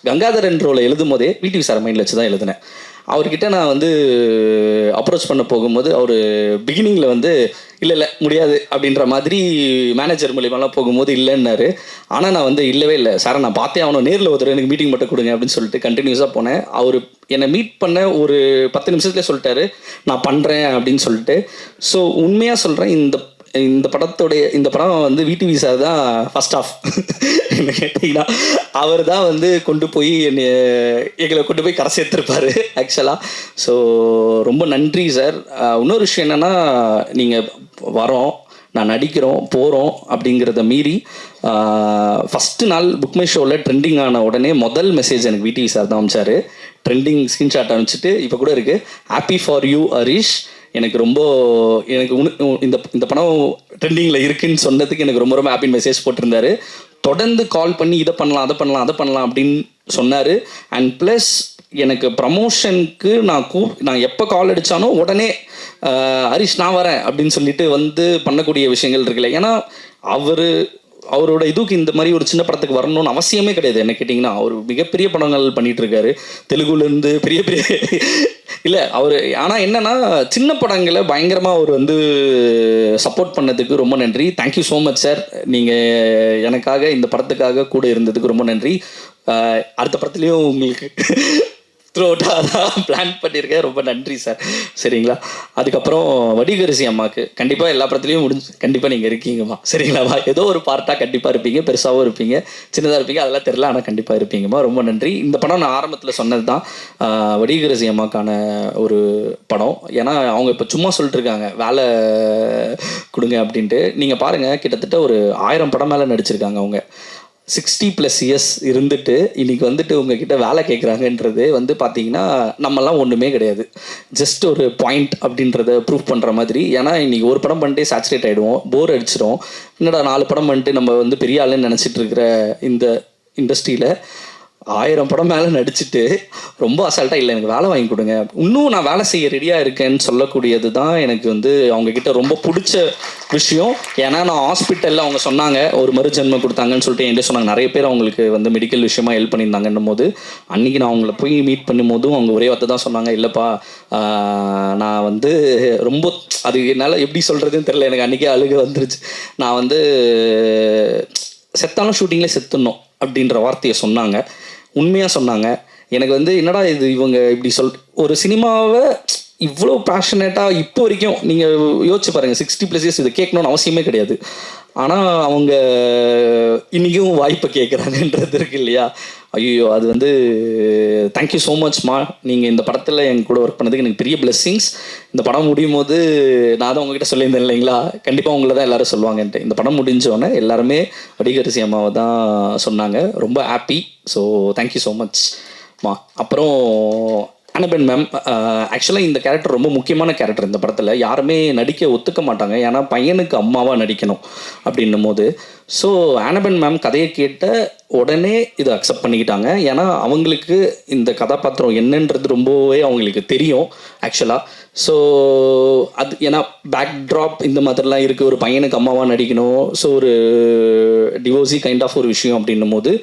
கங்காதரன் ரோலை எழுதும் போதே விடிவி சார் மைண்டில் வச்சு தான் எழுதினேன். அவர்கிட்ட நான் வந்து அப்ரோச் பண்ண போகும்போது அவர் பிகினிங்கில் வந்து இல்லை முடியாது அப்படின்ற மாதிரி மேனேஜர் மூலியமாலாம் போகும்போது இல்லைன்னாரு. ஆனால் நான் வந்து இல்லவே இல்லை சார், நான் பார்த்தே ஆகணும், நேரில் ஒருத்தர் எனக்கு மீட்டிங் மட்டும் கொடுங்க அப்படின்னு சொல்லிட்டு கண்டினியூஸாக போனேன். அவர் என்னை மீட் பண்ண ஒரு 10 நிமிஷத்துலேயே சொல்லிட்டாரு நான் பண்ணுறேன் அப்படின்னு சொல்லிட்டு. ஸோ உண்மையாக சொல்கிறேன், இந்த படம் வந்து விடிவி சார் தான் ஃபர்ஸ்ட் ஆஃப். என்ன கேட்டிங்கன்னா அவர் தான் வந்து கொண்டு போய் எங்களை கொண்டு போய் கரை சேர்த்துருப்பாரு ஆக்சுவலாக. ஸோ ரொம்ப நன்றி சார். இன்னொரு விஷயம் என்னென்னா, நீங்கள் வரோம், நான் நடிக்கிறோம், போகிறோம் அப்படிங்கிறத மீறி ஃபஸ்ட்டு நாள் புக் மை ஷோவில் ட்ரெண்டிங் ஆன உடனே முதல் மெசேஜ் எனக்கு விடிவி சார் தான் அனுப்பிச்சாரு. ட்ரெண்டிங் ஸ்க்ரீன்ஷாட் அனுப்பிச்சிட்டு இப்போ கூட இருக்குது, ஹாப்பி ஃபார் யூ ஹரிஷ். எனக்கு இந்த படம் ட்ரெண்டிங்கில் இருக்குன்னு சொன்னதுக்கு எனக்கு ரொம்ப ரொம்ப ஹாப்பின்னு மெசேஜ் போட்டிருந்தாரு. தொடர்ந்து கால் பண்ணி இதை பண்ணலாம் அதை பண்ணலாம் அப்படின்னு சொன்னார். அண்ட் ப்ளஸ் எனக்கு ப்ரமோஷனுக்கு நான் எப்போ கால் அடித்தானோ உடனே ஹரிஷ் நான் வரேன் அப்படின்னு சொல்லிட்டு வந்து பண்ணக்கூடிய விஷயங்கள் இருக்குல்ல. ஏன்னா அவரோட இதுக்கு இந்த மாதிரி ஒரு சின்ன படத்துக்கு வரணும்னு அவசியமே கிடையாது. என்ன கேட்டிங்கன்னா, அவர் மிகப்பெரிய படங்கள் பண்ணிகிட்டு இருக்காரு, தெலுங்குலேருந்து பெரிய இல்லை அவர். ஆனால் என்னென்னா, சின்ன படங்களை பயங்கரமாக அவர் வந்து சப்போர்ட் பண்ணதுக்கு ரொம்ப நன்றி. Thank you so much sir. நீங்கள் எனக்காக இந்த படத்துக்காக கூட இருந்ததுக்கு ரொம்ப நன்றி. அடுத்த படத்துலேயும் உங்களுக்கு த்ரோட்டாக தான் பிளான் பண்ணியிருக்கேன். ரொம்ப நன்றி சார். சரிங்களா? அதுக்கப்புறம் வடிகரிசி அம்மாவுக்கு கண்டிப்பாக எல்லா படத்துலையும் கண்டிப்பாக நீங்கள் இருக்கீங்கம்மா. சரிங்களாம்மா? ஏதோ ஒரு பார்ட்டாக கண்டிப்பாக இருப்பீங்க, பெருசாகவும் இருப்பீங்க, சின்னதாக இருப்பீங்க, அதெல்லாம் தெரில, ஆனால் கண்டிப்பாக இருப்பீங்கம்மா. ரொம்ப நன்றி. இந்த படம் நான் ஆரம்பத்தில் சொன்னது தான், வடிகரிசி அம்மாக்கான ஒரு படம். ஏன்னா அவங்க இப்போ சும்மா சொல்லிட்டு இருக்காங்க வேலை கொடுங்க அப்படின்ட்டு. நீங்கள் பாருங்கள், கிட்டத்தட்ட ஒரு 1000 படம் மேலே நடிச்சிருக்காங்க அவங்க. 60+ இயர்ஸ் இருந்துட்டு இன்னைக்கு வந்துட்டு உங்ககிட்ட வேலை கேட்குறாங்கன்றது வந்து பார்த்தீங்கன்னா நம்மலாம் ஒன்றுமே கிடையாது, ஜஸ்ட் ஒரு பாயிண்ட் அப்படின்றத ப்ரூவ் பண்ணுற மாதிரி. ஏன்னா இன்றைக்கி ஒரு படம் பண்ணிட்டு சேச்சுரேட் ஆகிடுவோம், போர் அடிச்சிடும். என்னடா 4 படம் பண்ணிட்டு நம்ம வந்து பெரிய ஆளுன்னு நினச்சிட்டு இருக்கிற இந்த இண்டஸ்ட்ரியில் 1000 படம் மேலே நடிச்சுட்டு ரொம்ப அசால்ட்டாக இல்லை எனக்கு வேலை வாங்கி கொடுங்க, இன்னும் நான் வேலை செய்ய ரெடியாக இருக்கேன்னு சொல்லக்கூடியது தான் எனக்கு வந்து அவங்கக்கிட்ட ரொம்ப பிடிச்ச விஷயம். ஏன்னா நான் ஹாஸ்பிட்டலில் அவங்க சொன்னாங்க ஒரு மறுஜென்மம் கொடுத்தாங்கன்னு சொல்லிட்டு என்கிட்ட சொன்னாங்க. நிறைய பேர் அவங்களுக்கு வந்து மெடிக்கல் விஷயமா ஹெல்ப் பண்ணியிருந்தாங்கன்னும் போது அன்றைக்கி நான் அவங்கள போய் மீட் பண்ணும் போதும் அவங்க ஒரே வார்த்தை தான் சொன்னாங்க, இல்லைப்பா நான் வந்து ரொம்ப அது என்னால் எப்படி சொல்கிறதுன்னு தெரியல, எனக்கு அன்றைக்கே அழுக வந்துருச்சு. நான் வந்து செத்தாலும் ஷூட்டிங்லேயே செத்துடணும் அப்படின்ற வார்த்தையை சொன்னாங்க. உண்மையாக சொன்னாங்க. எனக்கு வந்து என்னடா இது இவங்க இப்படி ஒரு சினிமாவை இவ்வளோ பேஷனேட்டாக இப்போ வரைக்கும் நீங்கள் யோசிச்சு பாருங்கள், 60+ இயர்ஸ் இதை கேட்கணுன்னு அவசியமே கிடையாது. ஆனால் அவங்க இன்றைக்கும் வாய்ப்பை கேட்குறாங்கன்றது இருக்கு இல்லையா? ஐயோ, அது வந்து தேங்க்யூ ஸோ மச்மா. நீங்கள் இந்த படத்தில் என் கூட ஒர்க் பண்ணதுக்கு எனக்கு பெரிய பிளெஸ்ஸிங்ஸ். இந்த படம் முடியும் போது நான் தான் உங்ககிட்ட சொல்லியிருந்தேன் இல்லைங்களா, கண்டிப்பாக உங்களை தான் எல்லோரும் சொல்லுவாங்கன்ட்டு. இந்த படம் முடிஞ்சோடனே எல்லாருமே வடிகரிசி அம்மாவை தான் சொன்னாங்க. ரொம்ப ஹாப்பி. ஸோ தேங்க்யூ ஸோ மச்மா. அப்புறம் அனபென் மேம், ஆக்சுவலாக இந்த கேரக்டர் ரொம்ப முக்கியமான கேரக்டர் இந்த படத்தில். யாருமே நடிக்க ஒத்துக்க மாட்டாங்க, ஏன்னா பையனுக்கு அம்மாவாக நடிக்கணும் அப்படின்னும் போது. ஸோ அனபென் மேம் கதையை கேட்ட உடனே இதை அக்செப்ட் பண்ணிக்கிட்டாங்க. ஏன்னா அவங்களுக்கு இந்த கதாபாத்திரம் என்னன்றது ரொம்பவே அவங்களுக்கு தெரியும் ஆக்சுவலாக. ஸோ அது ஏன்னா பேக்ட்ராப் இந்த மாதிரிலாம் இருக்குது, ஒரு பையனுக்கு அம்மாவாக நடிக்கணும், ஸோ ஒரு டிவோர்ஸி கைண்ட் ஆஃப் ஒரு விஷயம் அப்படின்னும் போது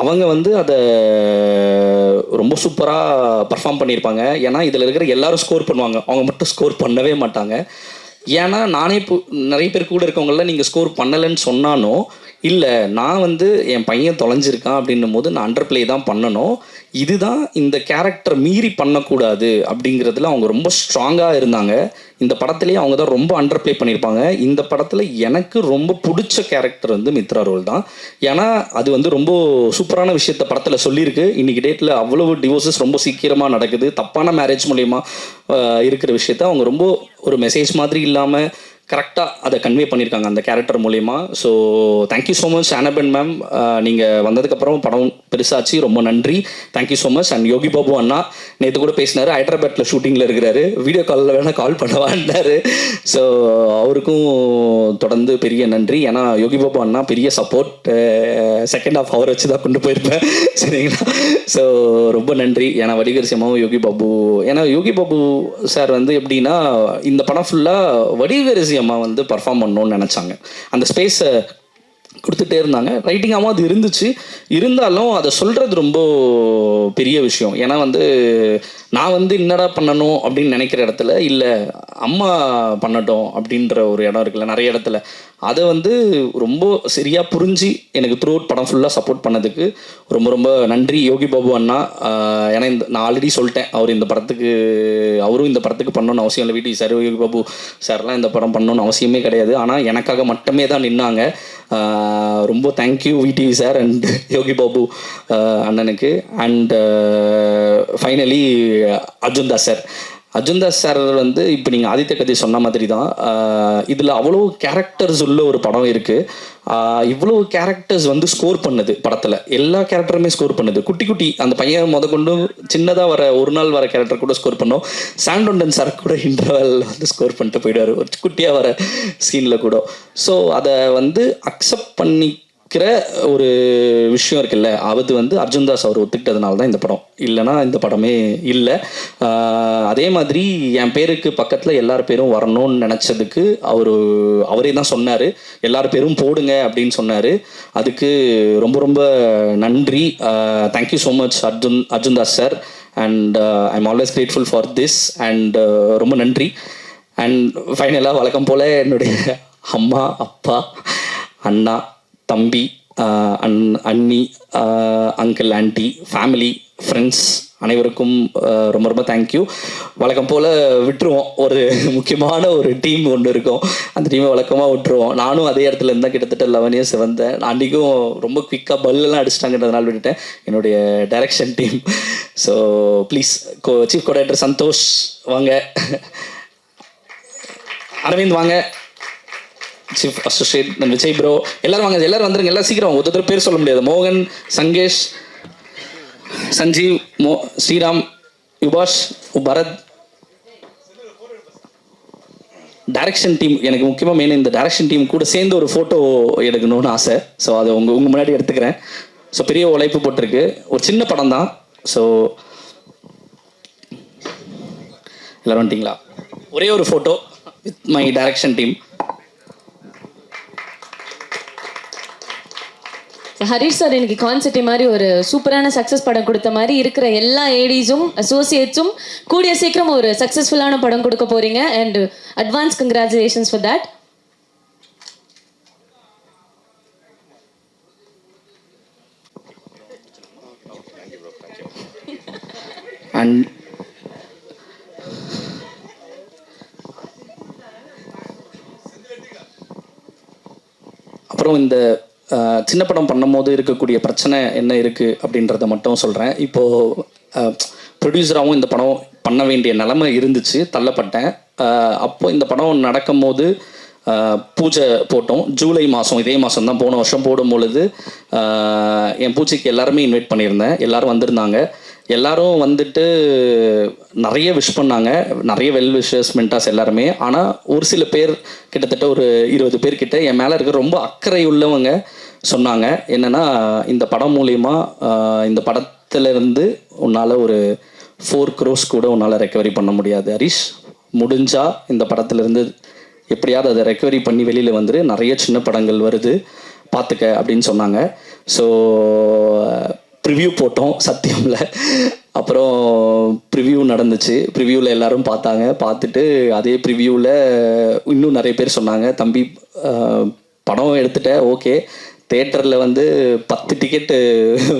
அவங்க வந்து அதை ரொம்ப சூப்பராக பர்ஃபார்ம் பண்ணியிருப்பாங்க. ஏன்னா இதில் இருக்கிற எல்லாரும் ஸ்கோர் பண்ணுவாங்க, அவங்க மட்டும் ஸ்கோர் பண்ணவே மாட்டாங்க. ஏன்னா நானே நிறைய பேர் கூட இருக்கவங்கள நீங்கள் ஸ்கோர் பண்ணலைன்னு சொன்னானோ, இல்லை நான் வந்து என் பையன் தொலைஞ்சிருக்கான் அப்படின்னும் போது நான் அண்டர் பிளே தான் பண்ணணும், இதுதான் இந்த கேரக்டர் மீறி பண்ணக்கூடாது அப்படிங்கிறதுல அவங்க ரொம்ப ஸ்ட்ராங்காக இருந்தாங்க. இந்த படத்துலேயே அவங்க தான் ரொம்ப அண்டர் பிளே பண்ணியிருப்பாங்க. இந்த படத்தில் எனக்கு ரொம்ப பிடிச்ச கேரக்டர் வந்து மித்ரா ரோல் தான். ஏன்னா அது வந்து ரொம்ப சூப்பரான விஷயத்த படத்தில் சொல்லியிருக்கு. இன்றைக்கி டேட்டில் அவ்வளவு டிவோர்ஸஸ் ரொம்ப சீக்கிரமாக நடக்குது, தப்பான மேரேஜ் மூலயமா இருக்கிற விஷயத்த அவங்க ரொம்ப ஒரு மெசேஜ் மாதிரி இல்லாமல் கரெக்டாக அதை கன்வே பண்ணியிருக்காங்க அந்த கேரக்டர் மூலிமா. So thank you so much Anna Ben ma'am, நீங்கள் வந்ததுக்கப்புறம் படம் பெருசாச்சு, ரொம்ப நன்றி, thank you so much. And Yogi Babu அண்ணா நேற்று கூட பேசினார், ஹைதராபாத்தில் ஷூட்டிங்கில் இருக்கிறாரு, வீடியோ காலில் வேணால் கால் பண்ணவான்னாரு. ஸோ அவருக்கும் தொடர்ந்து பெரிய நன்றி. ஏன்னா யோகி பாபு அண்ணா பெரிய சப்போர்ட், செகண்ட் ஹாஃப் அவர் வச்சு தான் கொண்டு போயிருப்பேன், சரிங்களா? ஸோ ரொம்ப நன்றி. ஏன்னா வடிகர் சிம்மாவும் யோகி பாபு, ஏன்னா யோகி பாபு சார் வந்து எப்படின்னா இந்த படம் ஃபுல்லாக வடிகர் அம்மா வந்து பர்ஃபார்ம் பண்ணணும்னு நினச்சாங்க, அந்த ஸ்பேஸை கொடுத்துட்டே இருந்தாங்க. ரைட்டிங்காகவும் அது இருந்துச்சு, இருந்தாலும் அதை சொல்கிறது ரொம்ப பெரிய விஷயம். ஏன்னா வந்து நான் வந்து என்னடா பண்ணணும் அப்படின்னு நினைக்கிற இடத்துல இல்லை அம்மா பண்ணட்டும் அப்படின்ற ஒரு இடம் இருக்குல்ல நிறைய இடத்துல, அதை வந்து ரொம்ப சரியாக புரிஞ்சு எனக்கு த்ரூ அவுட் படம் ஃபுல்லாக சப்போர்ட் பண்ணதுக்கு ரொம்ப ரொம்ப நன்றி யோகி பாபு அண்ணா. ஏன்னா நான் ஆல்ரெடி சொல்லிட்டேன், அவரும் இந்த படத்துக்கு பண்ணணும்னு அவசியம் இல்லை, வீட்டு சார் யோகி பாபு சார்லாம் இந்த படம் பண்ணணும்னு அவசியமே கிடையாது, ஆனால் எனக்காக மட்டுமே தான் நின்னாங்க. ரொம்ப thank you VTV sir and Yogi Babu அண்ணனுக்கு. And finally Arjun Das sir வந்து இப்போ நீங்கள் ஆதித்ய கதை சொன்ன மாதிரி தான், இதில் அவ்வளோ கேரக்டர்ஸ் உள்ள ஒரு படம் இருக்குது. இவ்வளோ கேரக்டர்ஸ் வந்து ஸ்கோர் பண்ணுது படத்தில், எல்லா கேரக்டருமே ஸ்கோர் பண்ணுது. குட்டி குட்டி அந்த பையன் கொண்டு சின்னதாக வர ஒரு நாள் வர கேரக்டர் கூட ஸ்கோர் பண்ணோம். சாண்டோண்டன் சார் கூட இன்டர்வல் வந்து ஸ்கோர் பண்ணிட்டு போயிடுவார் ஒரு குட்டியாக வர சீனில் கூட. ஸோ அதை வந்து அக்செப்ட் பண்ணிக்கிற ஒரு விஷயம் இருக்குல்ல, அது வந்து அர்ஜுன் தாஸ் அவர் ஒத்துக்கிட்டதுனால தான் இந்த படம், இல்லைனா இந்த படமே இல்லை. அதே மாதிரி என் பேருக்கு பக்கத்தில் எல்லார் பேரும் வரணும்னு நினச்சதுக்கு அவரே தான் சொன்னார், எல்லார் பேரும் போடுங்க அப்படின்னு சொன்னார். அதுக்கு ரொம்ப ரொம்ப நன்றி. Thank you so much Arjun Das sir. And I am always grateful for this. And ரொம்ப நன்றி. அண்ட் ஃபைனலாக வழக்கம் போல் என்னுடைய அம்மா, அப்பா, அண்ணா, தம்பி, அண்ணி, அங்கிள், ஆண்டி, ஃபேமிலி, ஃப்ரெண்ட்ஸ் அனைவருக்கும் ரொம்ப ரொம்ப தேங்க்யூ. வழக்கம் போல் விட்டுருவோம், ஒரு முக்கியமான ஒரு டீம் ஒன்று இருக்கும், அந்த டீமை வழக்கமாக விட்டுருவோம். நானும் அதே இடத்துல இருந்தால் கிட்டத்தட்ட 11 இயர்ஸ் வந்தேன். அன்றைக்கும் ரொம்ப குவிக்காக பல்லெல்லாம் அடிச்சிட்டாங்கன்றதுனால விட்டுட்டேன், என்னுடைய direction team. So please chief coordinator Santhosh வாங்க, அரவிந்த் வாங்க, சீஃப் அசோசியேட் விஜய் ப்ரோ எல்லாரும் வாங்க, எல்லாரும் வந்துருங்க, எல்லாம் சீக்கிரம் ஒருத்தர் பேர் சொல்ல முடியாது. மோகன், சங்கேஷ், சஞ்சீவ், ஸ்ரீராம், யுபாஷ், பரத். டைரக்ஷன் டீம் எனக்கு முக்கியமாக மெயின், இந்த டைரக்ஷன் டீம் கூட சேர்ந்து ஒரு ஃபோட்டோ எடுக்கணும்னு ஆசை. ஸோ அதை உங்கள் முன்னாடி எடுத்துக்கிறேன். ஸோ பெரிய உழைப்பு போட்டிருக்கு, ஒரு சின்ன படம் தான். ஸோ எல்லோரும் வந்துட்டிங்களா? ஒரே ஒரு photo with my direction team. Harish sir இன்னைக்கு கான்செப்ட் மாதிரி ஒரு சூப்பரான சக்ஸஸ் படம் கொடுத்த மாதிரி இருக்கிற எல்லா ஏடிஸும் அசோசியேட்ஸும் கூடிய சீக்கிரம் ஒரு சக்ஸஸ்ஃபுல்லான படம் கொடுக்க போறீங்க. And advance congratulations for that. And அப்புறம் இந்த சின்ன படம் பண்ணும்போது இருக்கக்கூடிய பிரச்சனை என்ன இருக்குது அப்படின்றத மட்டும் சொல்கிறேன். இப்போது ப்ரொடியூசராகவும் இந்த படம் பண்ண வேண்டிய நிலைமை இருந்துச்சு, தள்ளப்பட்டேன். அப்போ இந்த படம் நடக்கும்போது பூஜை போட்டோம், ஜூலை மாதம், இதே மாதம் தான், போன வருஷம் போடும்பொழுது என் பூஜைக்கு எல்லாருமே இன்வைட் பண்ணியிருந்தேன், எல்லோரும் வந்திருந்தாங்க. எல்லாரும் வந்துட்டு நிறைய விஷ் பண்ணாங்க, நிறைய வெல் விஷஸ் மென்டாஸ் எல்லாருமே. ஆனால் ஒரு சில பேர், கிட்டத்தட்ட ஒரு 20 பேர்கிட்ட என் மேலே இருக்க ரொம்ப அக்கறை உள்ளவங்க சொன்னாங்க என்னென்னா, இந்த படம் மூலிமா இந்த படத்துலேருந்து உன்னால் ஒரு 4 crores கூட உன்னால் ரெக்கவரி பண்ண முடியாது ஹரிஷ், முடிஞ்சால் இந்த படத்துலேருந்து எப்படியாவது அதை ரெக்கவரி பண்ணி வெளியில் வந்துரு, நிறைய சின்ன படங்கள் வருது பார்த்துக்க அப்படின்னு சொன்னாங்க. ஸோ ப்ரிவ்யூ போட்டோம் சத்தியமில். அப்புறம் ப்ரிவ்யூ நடந்துச்சு, ப்ரிவ்யூவில் எல்லோரும் பார்த்தாங்க. பார்த்துட்டு அதே ப்ரிவ்யூவில் இன்னும் நிறைய பேர் சொன்னாங்க, தம்பி படம் எடுத்துட்டேன், ஓகே, தேட்டரில் வந்து 10 டிக்கெட்டு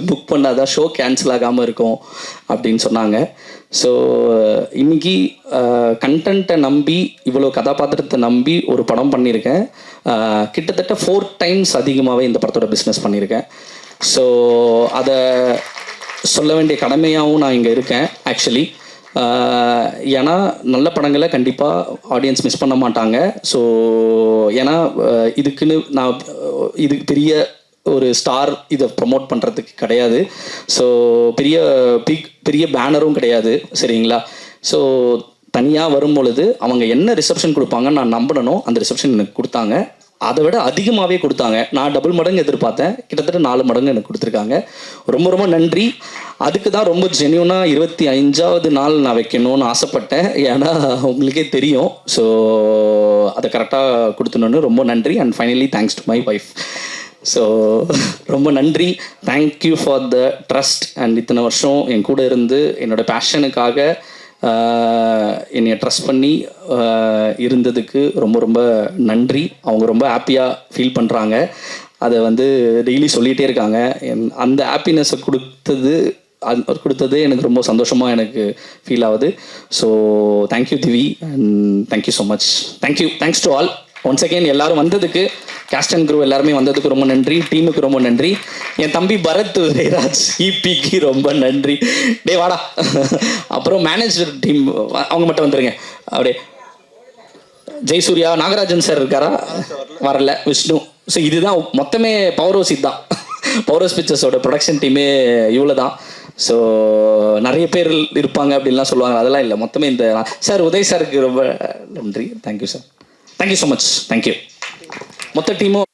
புக் பண்ணாதான் ஷோ கேன்சல் ஆகாமல் இருக்கும் அப்படின்னு சொன்னாங்க. ஸோ இன்றைக்கி கண்டென்ட்டை நம்பி, இவ்வளோ கதாபாத்திரத்தை நம்பி ஒரு படம் பண்ணியிருக்கேன். கிட்டத்தட்ட 4 times அதிகமாகவே இந்த படத்தோட பிஸ்னஸ் பண்ணியிருக்கேன். ஸோ அதை சொல்ல வேண்டிய கடமையாகவும் நான் இங்கே இருக்கேன். ஆக்சுவலி ஏன்னா நல்ல படங்களை கண்டிப்பாக ஆடியன்ஸ் மிஸ் பண்ண மாட்டாங்க. ஸோ ஏன்னா இதுக்குன்னு நான் இதுக்கு பெரிய ஒரு ஸ்டார் இதை ப்ரமோட் பண்ணுறதுக்கு கிடையாது. ஸோ பெரிய பேனரும் கிடையாது, சரிங்களா? ஸோ தனியாக வரும் பொழுது அவங்க என்ன ரிசப்ஷன் கொடுப்பாங்கன்னு நான் நம்பணும். அந்த ரிசப்ஷன் எனக்கு கொடுத்தாங்க, அதை விட அதிகமாகவே கொடுத்தாங்க. நான் டபுள் மடங்கு எதிர்பார்த்தேன், கிட்டத்தட்ட 4 மடங்கு எனக்கு கொடுத்துருக்காங்க. ரொம்ப ரொம்ப நன்றி. அதுக்கு தான் ரொம்ப ஜென்யூனாக 25வது நாள் நான் வைக்கணும்னு ஆசைப்பட்டேன். ஏன்னா உங்களுக்கே தெரியும். ஸோ அதை கரெக்டாக கொடுத்துணுன்னு ரொம்ப நன்றி. And finally thanks to my wife. So ரொம்ப நன்றி. Thank you for the trust. And இத்தனை வருஷம் என் கூட இருந்து என்னோடய பேஷனுக்காக என்னை ட்ரஸ்ட் பண்ணி இருந்ததுக்கு ரொம்ப ரொம்ப நன்றி. அவங்க ரொம்ப ஹாப்பியாக ஃபீல் பண்ணுறாங்க. அதை வந்து டெய்லி சொல்லிகிட்டே இருக்காங்க. அந்த ஹாப்பினஸை கொடுத்தது எனக்கு ரொம்ப சந்தோஷமாக எனக்கு ஃபீல் ஆகுது. So thank you Divi and thank you so much. Thanks to all. Once again எல்லாரும் வந்ததுக்கு, கேஸ்ட் அண்ட் க்ரூ எல்லாருமே வந்ததுக்கு ரொம்ப நன்றி. டீமுக்கு ரொம்ப நன்றி. என் தம்பி பரத் ரேராஜ் இபிக்கு ரொம்ப நன்றி. டே வாடா. அப்புறம் மேனேஜர் டீம் அவங்க மட்டும் வந்துருங்க. அப்படியே ஜெயசூர்யா, நாகராஜன் சார் இருக்காரா? வரல. விஷ்ணு. ஸோ இதுதான் மொத்தமே பவர் ஹவுஸ். இதுதான் பவர் ஹவுஸ் பிக்சர்ஸோட ப்ரொடக்ஷன் டீமே இவ்வளோ தான். ஸோ நிறைய பேர் இருப்பாங்க அப்படின்லாம் சொல்லுவாங்க, அதெல்லாம் இல்லை. மொத்தமே இந்த சார் உதய் சாருக்கு ரொம்ப நன்றி. Thank you sir. Thank you so much. Thank you. மொத்த டீமும்